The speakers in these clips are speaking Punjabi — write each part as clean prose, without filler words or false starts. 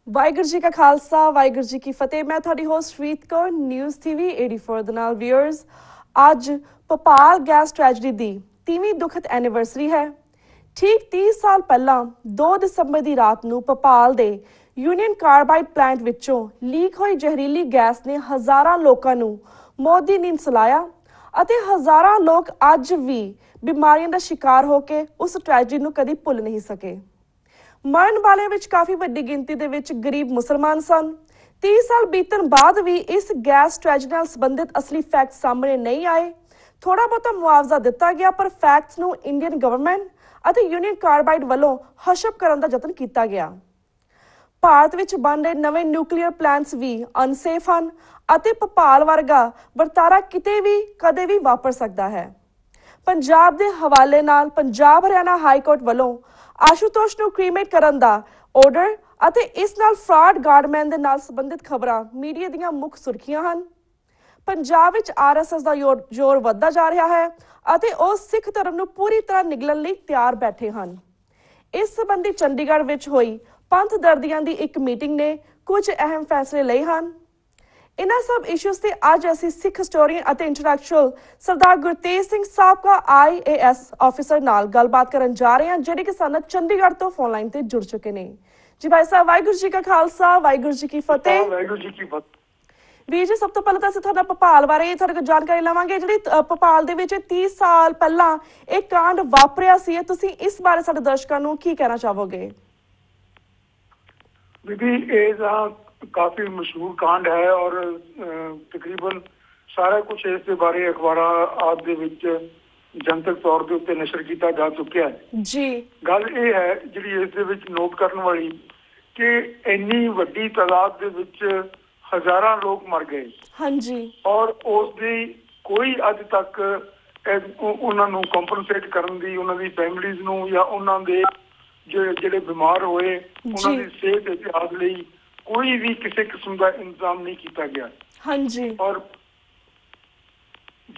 ਵਾਹਿਗੁਰੂ ਜੀ ਕਾ ਖਾਲਸਾ ਵਾਹਿਗੁਰੂ ਜੀ ਕੀ ਫਤਿਹ। ਮੈਂ ਤੁਹਾਡੀ ਹੋਸਟ ਰੀਤ ਕੌਰ ਨਿਊਜ਼ ਟੀਵੀ 84 ਦੇ ਨਾਲ ਵਿਊਅਰਸ। ਅੱਜ ਭੋਪਾਲ ਗੈਸ ਟ੍ਰੈਜਡੀ ਦੀ 30ਵੀਂ ਦੁਖਦ ਐਨੀਵਰਸਰੀ ਹੈ। ਠੀਕ 30 ਸਾਲ ਪਹਿਲਾਂ 2 ਦਸੰਬਰ ਦੀ ਰਾਤ ਨੂੰ ਭੋਪਾਲ ਦੇ ਯੂਨੀਅਨ ਕਾਰਬਾਈਡ ਪਲਾਂਟ ਵਿੱਚੋਂ ਲੀਕ ਹੋਈ ਜ਼ਹਿਰੀਲੀ ਗੈਸ ਨੇ ਹਜ਼ਾਰਾਂ ਲੋਕਾਂ ਨੂੰ ਮੌਤ ਦੀ ਨੀਂਦ ਸੁਲਾਇਆ ਅਤੇ ਹਜ਼ਾਰਾਂ ਲੋਕ ਅੱਜ ਵੀ ਬਿਮਾਰੀਆਂ ਦਾ ਸ਼ਿਕਾਰ ਹੋ ਕੇ ਉਸ ਟ੍ਰੈਜਡੀ ਨੂੰ ਕਦੀ ਭੁੱਲ ਨਹੀਂ ਸਕੇ। ਮਰਨ ਵਾਲਿਆਂ ਵਿੱਚ ਕਾਫੀ ਵੱਡੀ ਗਿਣਤੀ ਦੇ ਵਿੱਚ ਗਰੀਬ ਮੁਸਲਮਾਨ ਸਨ। 30 ਸਾਲ ਬੀਤਣ ਬਾਅਦ ਵੀ ਇਸ ਗੈਸ ਟ੍ਰੈਜਡੀ ਨਾਲ ਸੰਬੰਧਿਤ ਅਸਲੀ ਫੈਕਟ ਸਾਹਮਣੇ ਨਹੀਂ ਆਏ। ਥੋੜਾ ਬਹੁਤਾ ਮੁਆਵਜ਼ਾ ਦਿੱਤਾ ਗਿਆ, ਪਰ ਫੈਕਟਸ ਨੂੰ ਇੰਡੀਅਨ ਗਵਰਨਮੈਂਟ ਅਤੇ ਯੂਨੀਅਨ ਕਾਰਬਾਈਡ ਵੱਲੋਂ ਹਸ਼ਪ ਕਰਨ ਦਾ ਯਤਨ ਕੀਤਾ ਗਿਆ। ਭਾਰਤ ਵਿੱਚ ਬਣ ਰਹੇ ਨਵੇਂ ਨਿਊਕਲੀਅਰ ਪਲਾਂਟਸ ਵੀ ਅਨਸੇਫ ਹਨ ਅਤੇ ਭੋਪਾਲ ਵਰਗਾ ਵਰਤਾਰਾ ਕਿਤੇ ਵੀ ਕਦੇ ਵੀ ਵਾਪਰ ਸਕਦਾ ਹੈ। ਪੰਜਾਬ ਦੇ ਹਵਾਲੇ ਨਾਲ ਪੰਜਾਬ ਹਰਿਆਣਾ ਹਾਈ ਕੋਰਟ ਵੱਲੋਂ ਆਸ਼ੂਤੋਸ਼ ਨੂੰ ਕ੍ਰੀਮੇਟ ਕਰਨ ਦਾ ਆਰਡਰ ਅਤੇ ਇਸ ਨਾਲ ਫਰਾਡ ਗਾਰਡਮੈਨ ਦੇ ਨਾਲ ਸੰਬੰਧਿਤ ਖਬਰਾਂ ਮੀਡੀਆ ਦੀਆਂ ਮੁੱਖ ਸੁਰਖੀਆਂ ਹਨ। ਪੰਜਾਬ ਵਿੱਚ ਆਰਐਸਐਸ ਦਾ ਜ਼ੋਰ ਵੱਧਦਾ ਜਾ ਰਿਹਾ ਹੈ ਅਤੇ ਉਹ ਸਿੱਖ ਧਰਮ ਨੂੰ ਪੂਰੀ ਤਰ੍ਹਾਂ ਨਿਗਲਣ ਲਈ ਤਿਆਰ ਬੈਠੇ ਹਨ। ਇਸ ਸੰਬੰਧੀ ਚੰਡੀਗੜ੍ਹ ਵਿੱਚ ਹੋਈ ਪੰਥ ਦਰਦੀਆਂ ਦੀ ਇੱਕ ਮੀਟਿੰਗ ਨੇ ਕੁਝ ਅਹਿਮ ਫੈਸਲੇ ਲਏ ਹਨ। ਇਹਨਾਂ ਸਭ ਇਸ਼ੂਜ਼ ਤੇ ਅੱਜ ਅਸੀਂ ਸਿੱਖ ਹਿਸਟੋਰੀਅਨ ਅਤੇ ਇੰਟੈਲੈਕਚੁਅਲ ਸਰਦਾਰ ਗੁਰਤੇਜ ਸਿੰਘ ਸਾਬਕਾ IAS ਆਫੀਸਰ ਨਾਲ ਗੱਲਬਾਤ ਕਰਨ ਜਾ ਰਹੇ ਹਾਂ, ਜਿਹੜੇ ਕਿ ਸਾਨੂੰ ਚੰਡੀਗੜ੍ਹ ਤੋਂ ਫੋਨ ਲਾਈਨ ਤੇ ਜੁੜ ਚੁੱਕੇ ਨੇ। ਜੀ ਭਾਈ ਸਾਹਿਬ, ਵਾਹਿਗੁਰੂ ਜੀ ਕਾ ਖਾਲਸਾ ਵਾਹਿਗੁਰੂ ਜੀ ਕੀ ਫਤਿਹ। ਵਾਹਿਗੁਰੂ ਜੀ ਕੀ ਫਤਿਹ। ਵੀਰ ਜੀ, ਸਭ ਤੋਂ ਪਹਿਲਾਂ ਤਾਂ ਅਸੀਂ ਤੁਹਾਡਾ ਭੋਪਾਲ ਬਾਰੇ ਤੁਹਾਡੇ ਕੋਲ ਜਾਣਕਾਰੀ ਲਵਾਂਗੇ। ਜਿਹੜੀ ਭੋਪਾਲ ਦੇ ਵਿੱਚ 30 ਸਾਲ ਪਹਿਲਾਂ ਇਹ ਕਾਂਡ ਵਾਪਰਿਆ ਸੀ, ਤੁਸੀਂ ਇਸ ਬਾਰੇ ਸਾਡੇ ਦਰਸ਼ਕਾਂ ਨੂੰ ਕੀ ਕਹਿਣਾ ਚਾਹੋਗੇ? ਬੀਬੀ, ਇਹ ਤਾਂ ਕਾਫੀ ਮਸ਼ਹੂਰ ਕਾਂਡ ਹੈ ਔਰ ਤਕਰੀਬਨ ਸਾਰਾ ਕੁਝ ਇਸ ਦੇ ਬਾਰੇ ਅਖਬਾਰਾਂ ਆਦਿ ਦੇ ਵਿੱਚ ਜਨਤਕ ਤੌਰ ਦੇ ਉੱਤੇ ਨਸ਼ਰ ਕੀਤਾ ਜਾ ਚੁੱਕਿਆ ਹੈ ਜੀ। ਗੱਲ ਇਹ ਹੈ ਜਿਹੜੀ ਇਸ ਦੇ ਵਿੱਚ ਨੋਟ ਕਰਨ ਵਾਲੀ ਕਿ ਇੰਨੀ ਵੱਡੀ ਤਾਦਾਦ ਦੇ ਵਿੱਚ ਹਜ਼ਾਰਾਂ ਲੋਕ ਮਰ ਗਏ। ਹਾਂਜੀ। ਔਰ ਉਸ ਦੀ ਕੋਈ ਅੱਜ ਤੱਕ ਉਹਨਾਂ ਨੂੰ ਕੰਪਨਸੇਟ ਕਰਨ ਦੀ, ਉਹਨਾਂ ਦੀ ਫੈਮਿਲੀਜ਼ ਨੂੰ ਜਾਂ ਉਹਨਾਂ ਦੇ ਜਿਹੜੇ ਬਿਮਾਰ ਹੋਏ ਉਹਨਾਂ ਦੀ ਸਿਹਤ ਇਤਿਹਾਸ ਲਈ ਕੋਈ ਵੀ ਕਿਸੇ ਕਿਸਮ ਦਾ ਇੰਤਜ਼ਾਮ ਨਹੀਂ ਕੀਤਾ ਗਿਆ। ਹਾਂਜੀ। ਔਰ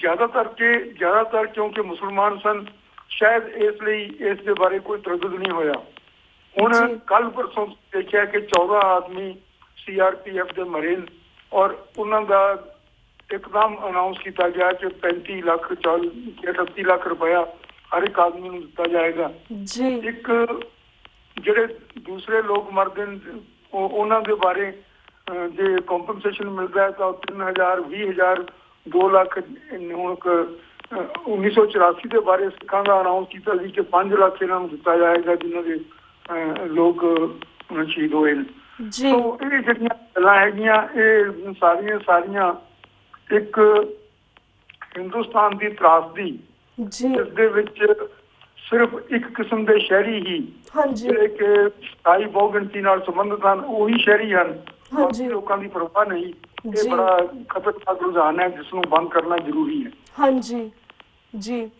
ਜ਼ਿਆਦਾਤਰ ਕਿਉਂਕਿ ਮੁਸਲਮਾਨ ਸਨ, ਸ਼ਾਇਦ ਇਸ ਲਈ ਇਸ ਦੇ ਬਾਰੇ ਕੋਈ ਤਰੱਦੁਦ ਨਹੀਂ ਹੋਇਆ। ਹੁਣ ਕੱਲ ਪਰਸੋਂ ਦੇਖਿਆ ਕਿ 14 ਆਦਮੀ CRPF ਦੇ ਮਰੇ ਔਰ ਉਹਨਾਂ ਦਾ ਇੱਕਦਮ ਅਨਾਉਂਸ ਕੀਤਾ ਗਿਆ ਕਿ 35 ਲੱਖ 38 ਲੱਖ ਰੁਪਇਆ ਹਰ ਇੱਕ ਆਦਮੀ ਨੂੰ ਦਿੱਤਾ ਜਾਏਗਾ। ਇੱਕ ਜਿਹੜੇ ਦੂਸਰੇ ਲੋਕ ਮਰਦੇ ਉਹਨਾਂ ਦੇ ਬਾਰੇ ਜੇ ਕੰਪਨਸੇਸ਼ਨ ਮਿਲਦਾ ਹੈ ਤਾਂ 3000 20000 2 ਲੱਖ। ਹੁਣ 1984 ਦੇ ਬਾਰੇ ਸਿੱਖਾਂ ਦਾ ਅਨਾਉਂਸ ਕੀਤਾ ਸੀ ਕਿ 5 ਲੱਖ ਇਹਨਾਂ ਨੂੰ ਦਿੱਤਾ ਜਾਏਗਾ ਜਿਨ੍ਹਾਂ ਦੇ ਲੋਕ ਸ਼ਹੀਦ ਹੋਏ ਨੇ। ਇਹ ਜਿਹੜੀਆਂ ਗੱਲਾਂ ਹੈਗੀਆਂ ਇਹ ਸਾਰੀਆਂ ਇੱਕ ਹਿੰਦੁਸਤਾਨ ਦੀ ਤਰਾਸਦੀ, ਜਿਸ ਦੇ ਵਿੱਚ ਸਿਰਫ ਇੱਕ ਕਿਸਮ ਦੇ ਸ਼ਹਿਰੀ ਹੀ ਜਿਹੜੇ ਕਿ ਸਥਾਈ ਬਹੁਗਿਣਤੀ ਨਾਲ ਸੰਬੰਧਿਤ ਹਨ ਉਹੀ ਸ਼ਹਿਰੀ ਹਨ। ਬਾਕੀ ਲੋਕਾਂ ਦੀ ਪਰਵਾਹ ਨਹੀਂ। ਇਹ ਬੜਾ ਖਤਰਨਾਕ ਰੁਝਾਨ ਹੈ ਜਿਸ ਨੂੰ ਬੰਦ ਕਰਨਾ ਜ਼ਰੂਰੀ ਹੈ। ਹਾਂਜੀ ਜੀ।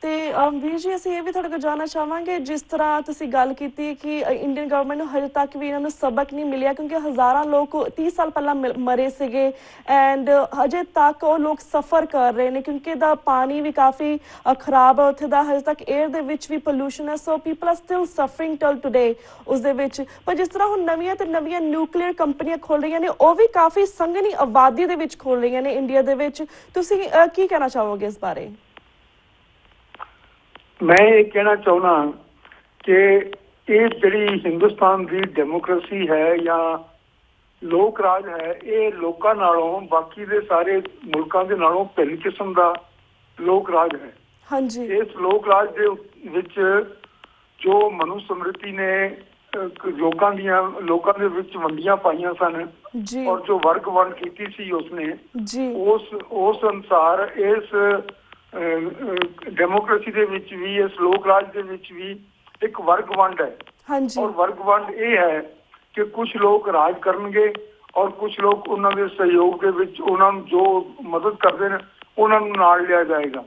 ਤੇ ਵੀਰ ਜੀ, ਅਸੀਂ ਇਹ ਵੀ ਤੁਹਾਡੇ ਕੋਲ ਜਾਣਨਾ ਚਾਹਾਂਗੇ, ਜਿਸ ਤਰ੍ਹਾਂ ਤੁਸੀਂ ਗੱਲ ਕੀਤੀ ਕਿ ਇੰਡੀਅਨ ਗਵਰਨਮੈਂਟ ਨੂੰ ਹਜੇ ਤੱਕ ਵੀ ਇਹਨਾਂ ਨੂੰ ਸਬਕ ਨਹੀਂ ਮਿਲਿਆ, ਕਿਉਂਕਿ ਹਜ਼ਾਰਾਂ ਲੋਕ 30 ਸਾਲ ਪਹਿਲਾਂ ਮਰੇ ਸੀਗੇ ਐਂਡ ਹਜੇ ਤੱਕ ਉਹ ਲੋਕ ਸਫਰ ਕਰ ਰਹੇ ਨੇ ਕਿਉਂਕਿ ਇਹਦਾ ਪਾਣੀ ਵੀ ਕਾਫੀ ਖਰਾਬ ਹੈ ਉੱਥੇ ਦਾ। ਹਜੇ ਤੱਕ ਏਅਰ ਦੇ ਵਿੱਚ ਵੀ ਪੋਲਿਊਸ਼ਨ ਹੈ, so people are still suffering till today ਉਸ ਦੇ ਵਿੱਚ। ਪਰ ਜਿਸ ਤਰ੍ਹਾਂ ਹੁਣ ਨਵੀਆਂ ਤੇ ਨਵੀਆਂ ਨਿਊਕਲੀਅਰ ਕੰਪਨੀਆਂ ਖੋਲ ਰਹੀਆਂ ਨੇ, ਉਹ ਵੀ ਕਾਫੀ ਸੰਘਣੀ ਆਬਾਦੀ ਦੇ ਵਿੱਚ ਖੋਲ ਰਹੀਆਂ ਨੇ ਇੰਡੀਆ ਦੇ ਵਿੱਚ। ਤੁਸੀਂ ਕੀ ਕਹਿਣਾ ਚਾਹੋਗੇ ਇਸ ਬਾਰੇ? ਮੈਂ ਇਹ ਕਹਿਣਾ ਚਾਹੁੰਦਾ ਕਿ ਇਹ ਜਿਹੜੀ ਹਿੰਦੁਸਤਾਨ ਦੀ ਡੈਮੋਕ੍ਰੇਸੀ ਹੈ ਜਾਂ ਲੋਕ ਰਾਜ ਹੈ, ਇਹ ਲੋਕਾਂ ਨਾਲੋਂ ਬਾਕੀ ਦੇ ਸਾਰੇ ਮੁਲਕਾਂ ਦੇ ਨਾਲੋਂ ਭਿੰਨ ਕਿਸਮ ਦਾ ਲੋਕ ਰਾਜ ਹੈ। ਹਾਂਜੀ। ਇਸ ਲੋਕ ਰਾਜ ਦੇ ਵਿੱਚ ਜੋ ਮਨੂ ਸਮ੍ਰਿਤੀ ਨੇ ਲੋਕਾਂ ਦੇ ਵਿੱਚ ਵੰਡੀਆਂ ਪਾਈਆਂ ਸਨ ਔਰ ਜੋ ਵਰਗ ਵੰਡ ਕੀਤੀ ਸੀ ਉਸਨੇ, ਉਸ ਅਨੁਸਾਰ ਇਸ ਡੈਮੋਕ੍ਰੇਸੀ ਦੇ ਵਿੱਚ ਵੀ, ਇਸ ਲੋਕ ਰਾਜ ਦੇ ਵਿੱਚ ਵੀ ਇੱਕ ਵਰਗ ਵੰਡ ਹੈ। ਔਰ ਵਰਗ ਵੰਡ ਇਹ ਹੈ ਕਿ ਕੁਝ ਲੋਕ ਰਾਜ ਕਰਨਗੇ ਔਰ ਕੁਝ ਲੋਕ ਉਹਨਾਂ ਦੇ ਸਹਿਯੋਗ ਦੇ ਵਿੱਚ ਉਹਨਾਂ ਨੂੰ ਜੋ ਮਦਦ ਕਰਦੇ ਨੇ ਉਹਨਾਂ ਨੂੰ ਨਾਲ ਲਿਆ ਜਾਏਗਾ।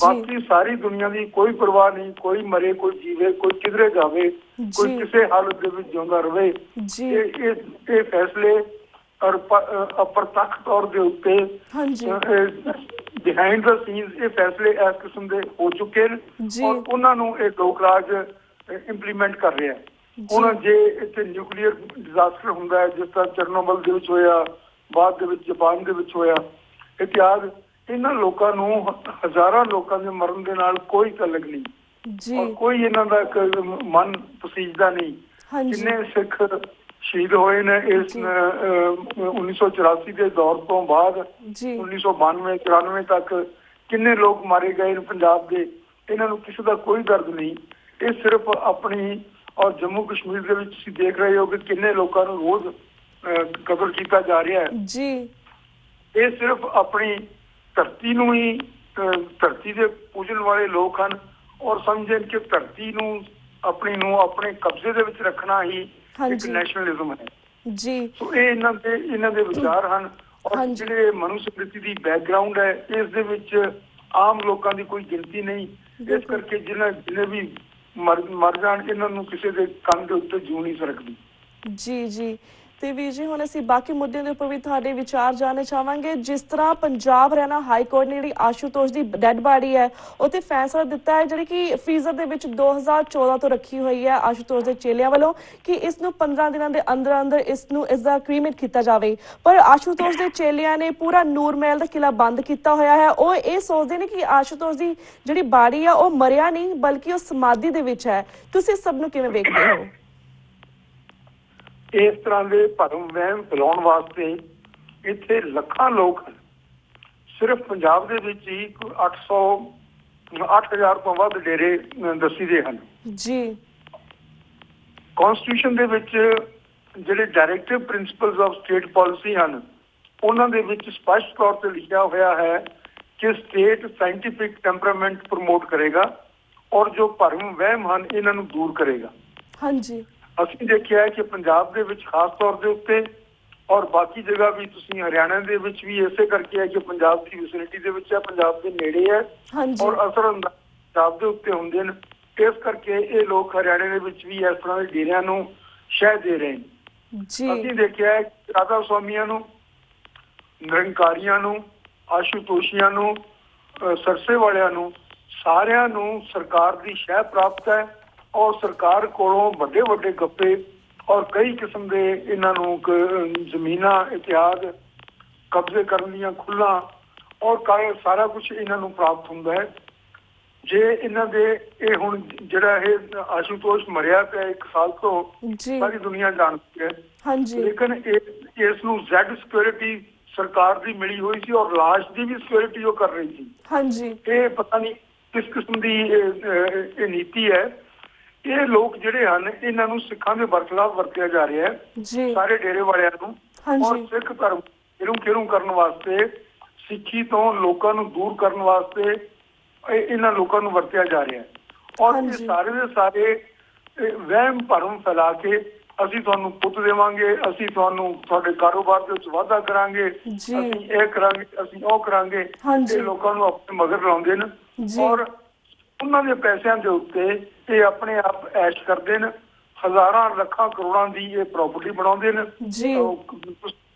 ਬਾਕੀ ਸਾਰੀ ਦੁਨੀਆ ਦੀ ਕੋਈ ਪਰਵਾਹ ਨਹੀਂ, ਕੋਈ ਮਰੇ ਕੋਈ ਜੀਵੇ, ਕੋਈ ਕਿਧਰੇ ਜਾਵੇ, ਕੋਈ ਕਿਸੇ ਹਾਲਤ ਦੇ ਵਿੱਚ ਜਿਉਂਦਾ ਰਵੇ। ਇਹ ਫੈਸਲੇ ਅਪਰਤੱਖ ਤੌਰ ਦੇ ਉੱਤੇ ਬਿਹਾਈਂਡ ਦਾ ਸੀਨਸ ਇਹ ਫੈਸਲੇ ਇਸ ਕਿਸਮ ਦੇ ਹੋ ਚੁੱਕੇ ਨੇ ਔਰ ਉਹਨਾਂ ਨੂੰ ਇਹ ਲੋਕ ਰਾਜ ਇੰਪਲੀਮੈਂਟ ਕਰ ਰਿਹਾ ਹੈ। ਹੁਣ ਜੇ ਇੱਥੇ ਨਿਊਕਲੀਅਰ ਡਿਜ਼ਾਸਟਰ ਹੁੰਦਾ ਹੈ, ਜਿਸ ਤਰ੍ਹਾਂ ਚਰਨੋਬਲ ਦੇ ਵਿੱਚ ਹੋਇਆ, ਬਾਅਦ ਦੇ ਵਿੱਚ ਜਾਪਾਨ ਦੇ ਵਿੱਚ ਹੋਇਆ ਇਤਿਹਾਸ, ਇਹਨਾਂ ਲੋਕਾਂ ਨੂੰ ਹਜ਼ਾਰਾਂ ਲੋਕਾਂ ਦੇ ਮਰਨ ਦੇ ਨਾਲ ਕੋਈ ਤਾਲੁਕ ਨਹੀਂ ਔਰ ਕੋਈ ਇਹਨਾਂ ਦਾ ਮਨ ਪਸੀਜਦਾ ਨਹੀਂ। ਕਿੰਨੇ ਸਿੱਖ ਸ਼ਹੀਦ ਹੋਏ ਨੇ ਇਸ 1984 ਦੇ ਦੌਰ ਤੋਂ ਬਾਅਦ 1992-94 ਤੱਕ ਕਿੰਨੇ ਲੋਕ ਮਾਰੇ ਗਏ ਨੇ ਪੰਜਾਬ ਦੇ। ਇਹਨਾਂ ਨੂੰ ਕਿਸੇ ਦਾ ਕੋਈ ਦਰਦ ਨਹੀਂ। ਇਹ ਸਿਰਫ ਆਪਣੀ ਔਰ ਜੰਮੂ ਕਸ਼ਮੀਰ ਦੇ ਵਿੱਚ ਤੁਸੀਂ ਦੇਖ ਰਹੇ ਹੋ ਕਿ ਕਿੰਨੇ ਲੋਕਾਂ ਨੂੰ ਰੋਜ਼ ਕਤਲ ਕੀਤਾ ਜਾ ਰਿਹਾ ਹੈ ਜੀ। ਇਹ ਸਿਰਫ ਆਪਣੀ ਧਰਤੀ ਨੂੰ ਹੀ, ਧਰਤੀ ਦੇ ਪੂਜਣ ਵਾਲੇ ਲੋਕ ਹਨ ਔਰ ਸਮਝਣ ਕਿ ਧਰਤੀ ਨੂੰ ਆਪਣੇ ਕਬਜ਼ੇ ਦੇ ਵਿੱਚ ਰੱਖਣਾ ਹੀ ਇੱਕ ਨੈਸ਼ਨਲਿਜ਼ਮ ਹੈ ਜੀ। ਸੋ ਇਹ ਇਹਨਾਂ ਦੇ ਵਿਚਾਰ ਹਨ ਔਰ ਜਿਹੜੇ ਮਨੁਸਮ੍ਰਿਤੀ ਦੀ ਬੈਕਗ੍ਰਾਉਂਡ ਹੈ ਇਸ ਦੇ ਵਿੱਚ ਆਮ ਲੋਕਾਂ ਦੀ ਕੋਈ ਗਿਣਤੀ ਨਹੀਂ। ਇਸ ਕਰਕੇ ਜਿਹਨੇ ਵੀ ਮਰ ਜਾਣ, ਇਹਨਾਂ ਨੂੰ ਕਿਸੇ ਦੇ ਕੰਨ ਦੇ ਉੱਤੇ ਜੂੰ ਨਹੀਂ ਸਰਕਦੀ ਜੀ। ਤੇ ਵੀਰ ਜੀ, ਹੁਣ ਅਸੀਂ ਬਾਕੀ ਮੁੱਦਿਆਂ ਦੇ ਉੱਪਰ ਵੀ ਤੁਹਾਡੇ ਵਿਚਾਰ ਜਾਣਨਾ ਚਾਹਾਂਗੇ। ਜਿਸ ਤਰ੍ਹਾਂ ਪੰਜਾਬ ਹਰਿਆਣਾ ਹਾਈ ਕੋਰਟ ਨੇ ਜਿਹੜੀ ਆਸ਼ੂਤੋਸ਼ ਦੀ ਡੈਡ ਬਾਡੀ ਹੈ ਉਹ ਤੇ ਫੈਸਲਾ ਦਿੱਤਾ ਹੈ, ਜਿਹੜੀ ਕਿ ਫਰੀਜ਼ਰ ਦੇ ਵਿੱਚ 2014 ਤੋਂ ਰੱਖੀ ਹੋਈ ਹੈ ਆਸ਼ੂਤੋਸ਼ ਦੇ ਚੇਲਿਆਂ ਵੱਲੋਂ, ਕਿ ਇਸ ਨੂੰ 15 ਦਿਨਾਂ ਦੇ ਅੰਦਰ ਅੰਦਰ ਇਸਦਾ ਕ੍ਰੀਮੇਟ ਕੀਤਾ ਜਾਵੇ। ਪਰ ਆਸ਼ੂਤੋਸ਼ ਦੇ ਚੇਲਿਆਂ ਨੇ ਪੂਰਾ ਨੂਰ ਮਹਿਲ ਦਾ ਕਿਲਾ ਬੰਦ ਕੀਤਾ ਹੋਇਆ ਹੈ। ਉਹ ਇਹ ਸੋਚਦੇ ਨੇ ਕਿ ਆਸ਼ੂਤੋਸ਼ ਦੀ ਜਿਹੜੀ ਬਾਡੀ ਆ ਉਹ ਮਰਿਆ ਨਹੀਂ ਬਲਕਿ ਉਹ ਸਮਾਧੀ ਦੇ ਵਿੱਚ ਹੈ। ਤੁਸੀਂ ਸਭ ਨੂੰ ਕਿਵੇਂ ਵੇਖਦੇ ਹੋ? ਇਸ ਤਰ੍ਹਾਂ ਦੇ ਭਰਮ ਵਹਿਮ ਫੈਲਾਉਣ ਵਾਸਤੇ ਇੱਥੇ ਲੱਖਾਂ ਲੋਕ ਸਿਰਫ ਪੰਜਾਬ ਦੇ ਵਿੱਚ ਹੀ 8,000 ਤੋਂ ਵੱਧ ਡੇਰੇ ਦੱਸੀਦੇ ਹਨ ਜੀ। ਕਨਸਟੀਟਿਊਸ਼ਨ ਦੇ ਵਿੱਚ ਜਿਹੜੇ directive principals of state policy ਹਨ ਉਹਨਾਂ ਦੇ ਵਿੱਚ ਸਪਸ਼ਟ ਤੌਰ ਤੇ ਲਿਖਿਆ ਹੋਇਆ ਹੈ ਕਿ ਸਟੇਟ ਸਾਇੰਟੀਫਿਕ ਟੈਂਪਰਾਮੈਂਟ ਪ੍ਰਮੋਟ ਕਰੇਗਾ ਔਰ ਜੋ ਭਰਮ ਵਹਿਮ ਹਨ ਇਹਨਾਂ ਨੂੰ ਦੂਰ ਕਰੇਗਾ। ਹਾਂਜੀ, ਅਸੀਂ ਦੇਖਿਆ ਹੈ ਕਿ ਪੰਜਾਬ ਦੇ ਵਿੱਚ ਖਾਸ ਤੌਰ ਦੇ ਉੱਤੇ ਔਰ ਬਾਕੀ ਜਗ੍ਹਾ ਵੀ, ਤੁਸੀਂ ਹਰਿਆਣਾ ਦੇ ਵਿੱਚ ਵੀ ਇਸੇ ਕਰਕੇ ਹੈ ਕਿ ਪੰਜਾਬ ਦੀ ਵਿਸਿਨਿਟੀ ਦੇ ਵਿੱਚ ਹੈ, ਪੰਜਾਬ ਦੇ ਨੇੜੇ ਹੈ ਔਰ ਅਸਰ ਪੰਜਾਬ ਦੇ ਉੱਤੇ ਹੁੰਦੇ ਨੇ। ਇਸ ਕਰਕੇ ਇਹ ਲੋਕ ਹਰਿਆਣੇ ਦੇ ਵਿੱਚ ਵੀ ਇਸ ਤਰ੍ਹਾਂ ਦੇ ਡੇਰਿਆਂ ਨੂੰ ਸ਼ਹਿ ਦੇ ਰਹੇ ਨੇ। ਅਸੀਂ ਦੇਖਿਆ ਹੈ ਰਾਧਾ ਸਵਾਮੀਆਂ ਨੂੰ, ਨਿਰੰਕਾਰੀਆਂ ਨੂੰ, ਆਸ਼ੂਤੋਸ਼ੀਆਂ ਨੂੰ, ਸਰਸੇ ਵਾਲਿਆਂ ਨੂੰ, ਸਾਰਿਆਂ ਨੂੰ ਸਰਕਾਰ ਦੀ ਸ਼ਹਿ ਪ੍ਰਾਪਤ ਹੈ ਔਰ ਸਰਕਾਰ ਕੋਲੋਂ ਵੱਡੇ ਵੱਡੇ ਗੱਪੇ ਔਰ ਕਈ ਕਿਸਮ ਦੇ ਇਹਨਾਂ ਨੂੰ ਜ਼ਮੀਨਾਂ ਇਤਿਹਾਦ ਕਬਜ਼ੇ ਕਰਨ ਦੀਆਂ ਖੁੱਲ੍ਹਾਂ ਔਰ ਸਾਰਾ ਕੁਝ ਇਹਨਾਂ ਨੂੰ ਪ੍ਰਾਪਤ ਹੁੰਦਾ ਹੈ। ਜੇ ਇਹਨਾਂ ਦੇ ਇਹ ਹੁਣ ਜਿਹੜਾ ਇਹ ਆਸ਼ੂਤੋਸ਼ ਮਰਿਆ ਪਿਆ 1 ਸਾਲ ਤੋਂ ਸਾਰੀ ਦੁਨੀਆ ਜਾਣਦੀ ਹੈ, ਲੇਕਿਨ ਇਸ ਨੂੰ ਜ਼ੈਡ ਸਿਕਿਉਰਿਟੀ ਸਰਕਾਰ ਦੀ ਮਿਲੀ ਹੋਈ ਸੀ ਔਰ ਲਾਸ਼ ਦੀ ਵੀ ਸਿਕਿਉਰਿਟੀ ਉਹ ਕਰ ਰਹੀ ਸੀ। ਇਹ ਪਤਾ ਨਹੀਂ ਕਿਸ ਕਿਸਮ ਦੀ ਇਹ ਨੀਤੀ ਹੈ। ਇਹ ਲੋਕ ਜਿਹੜੇ ਹਨ ਇਹਨਾਂ ਨੂੰ ਸਿੱਖਾਂ ਦੇ ਬਰਖਲਾਫ ਵਰਤਿਆ ਜਾ ਰਿਹਾ ਹੈ ਸਾਰੇ ਡੇਰੇ ਵਾਲਿਆਂ ਨੂੰ ਔਰ ਸਿੱਖ ਧਰਮ ਕਿਰੂ ਕਰਨ ਵਾਸਤੇ, ਸਿੱਖੀ ਤੋਂ ਲੋਕਾਂ ਨੂੰ ਦੂਰ ਕਰਨ ਵਾਸਤੇ ਇਹਨਾਂ ਲੋਕਾਂ ਨੂੰ ਵਰਤਿਆ ਜਾ ਰਿਹਾ ਹੈ। ਔਰ ਇਹ ਸਾਰੇ ਦੇ ਸਾਰੇ ਵਹਿਮ ਭਰਮ ਫੈਲਾ ਕੇ ਅਸੀਂ ਤੁਹਾਨੂੰ ਪੁੱਤ ਦੇਵਾਂਗੇ, ਅਸੀਂ ਤੁਹਾਨੂੰ ਤੁਹਾਡੇ ਕਾਰੋਬਾਰ ਦੇ ਵਿੱਚ ਵਾਧਾ ਕਰਾਂਗੇ, ਅਸੀਂ ਇਹ ਕਰਾਂਗੇ, ਅਸੀਂ ਉਹ ਕਰਾਂਗੇ, ਇਹ ਲੋਕਾਂ ਨੂੰ ਆਪਣੇ ਮਗਰ ਲਾਉਂਦੇ ਨੇ ਔਰ ਉਹਨਾਂ ਦੇ ਪੈਸਿਆਂ ਦੇ ਉੱਤੇ ਇਹ ਆਪਣੇ ਆਪ ਐਸ਼ ਕਰਦੇ ਨੇ। ਹਜ਼ਾਰਾਂ ਲੱਖਾਂ ਕਰੋੜਾਂ ਦੀ ਇਹ ਪ੍ਰਾਪਰਟੀ ਬਣਾਉਂਦੇ ਨੇ।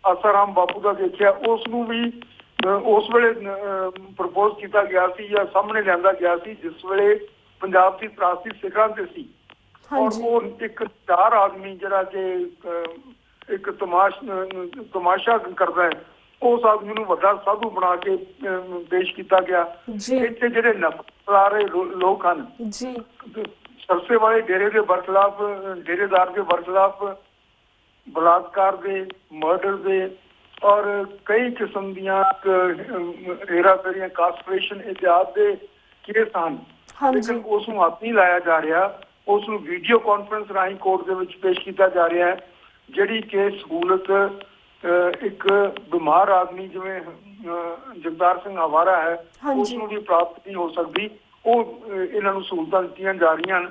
ਆਸਾਰਾਮ ਬਾਪੂ ਦਾ ਦੇਖਿਆ, ਉਸ ਨੂੰ ਵੀ ਉਸ ਵੇਲੇ ਪ੍ਰਪੋਜ਼ ਕੀਤਾ ਗਿਆ ਸੀ ਜਾਂ ਸਾਹਮਣੇ ਲਿਆਂਦਾ ਗਿਆ ਸੀ ਜਿਸ ਵੇਲੇ ਪੰਜਾਬ ਦੀ ਤਰਾਸਦੀ ਸਿਖਰਾਂ ਤੇ ਸੀ ਔਰ ਉਹ ਇੱਕ 4 ਆਦਮੀ ਜਿਹੜਾ ਕਿ ਇੱਕ ਤਮਾਸ਼ਾ ਕਰਦਾ ਹੈ, ਉਸ ਆਦਮੀ ਨੂੰ ਵੱਡਾ ਸਾਧੂ ਬਣਾ ਕੇ ਪੇਸ਼ ਕੀਤਾ ਗਿਆ। ਇੱਥੇ ਜਿਹੜੇ ਨਫ਼ਰਤ ਰਹੇ ਲੋਕ ਹਨ ਸਰਸੇ ਵਾਲੇ ਡੇਰੇ ਦੇ ਬਰਖਲਾਫ, ਡੇਰੇਦਾਰ ਦੇ ਬਰਖਲਾਫ ਬਲਾਤਕਾਰ ਦੇ, ਮਰਡਰ ਦੇ ਔਰ ਕਈ ਕਿਸਮ ਦੀਆਂ ਹੇਰਾਫੇਰੀਆਂ, ਕਾਸਟ੍ਰੇਸ਼ਨ ਇਤਿਆਦ ਦੇ ਕੇਸ ਹਨ, ਲੇਕਿਨ ਉਸ ਨੂੰ ਹੱਥ ਨਹੀਂ ਲਾਇਆ ਜਾ ਰਿਹਾ। ਉਸ ਨੂੰ ਵੀਡੀਓ ਕਾਨਫਰੰਸ ਰਾਹੀਂ ਕੋਰਟ ਦੇ ਵਿੱਚ ਪੇਸ਼ ਕੀਤਾ ਜਾ ਰਿਹਾ ਹੈ, ਜਿਹੜੀ ਕਿ ਸਹੂਲਤ ਇੱਕ ਬਿਮਾਰ ਆਦਮੀ ਜਿਵੇਂ ਜਗਤਾਰ ਸਿੰਘ ਹਵਾਰਾ ਹੈ ਉਸ ਨੂੰ ਵੀ ਪ੍ਰਾਪਤ ਨਹੀਂ ਹੋ ਸਕਦੀ। ਉਹ ਇਹਨਾਂ ਨੂੰ ਸਹੂਲਤਾਂ ਦਿੱਤੀਆਂ ਜਾ ਰਹੀਆਂ ਹਨ।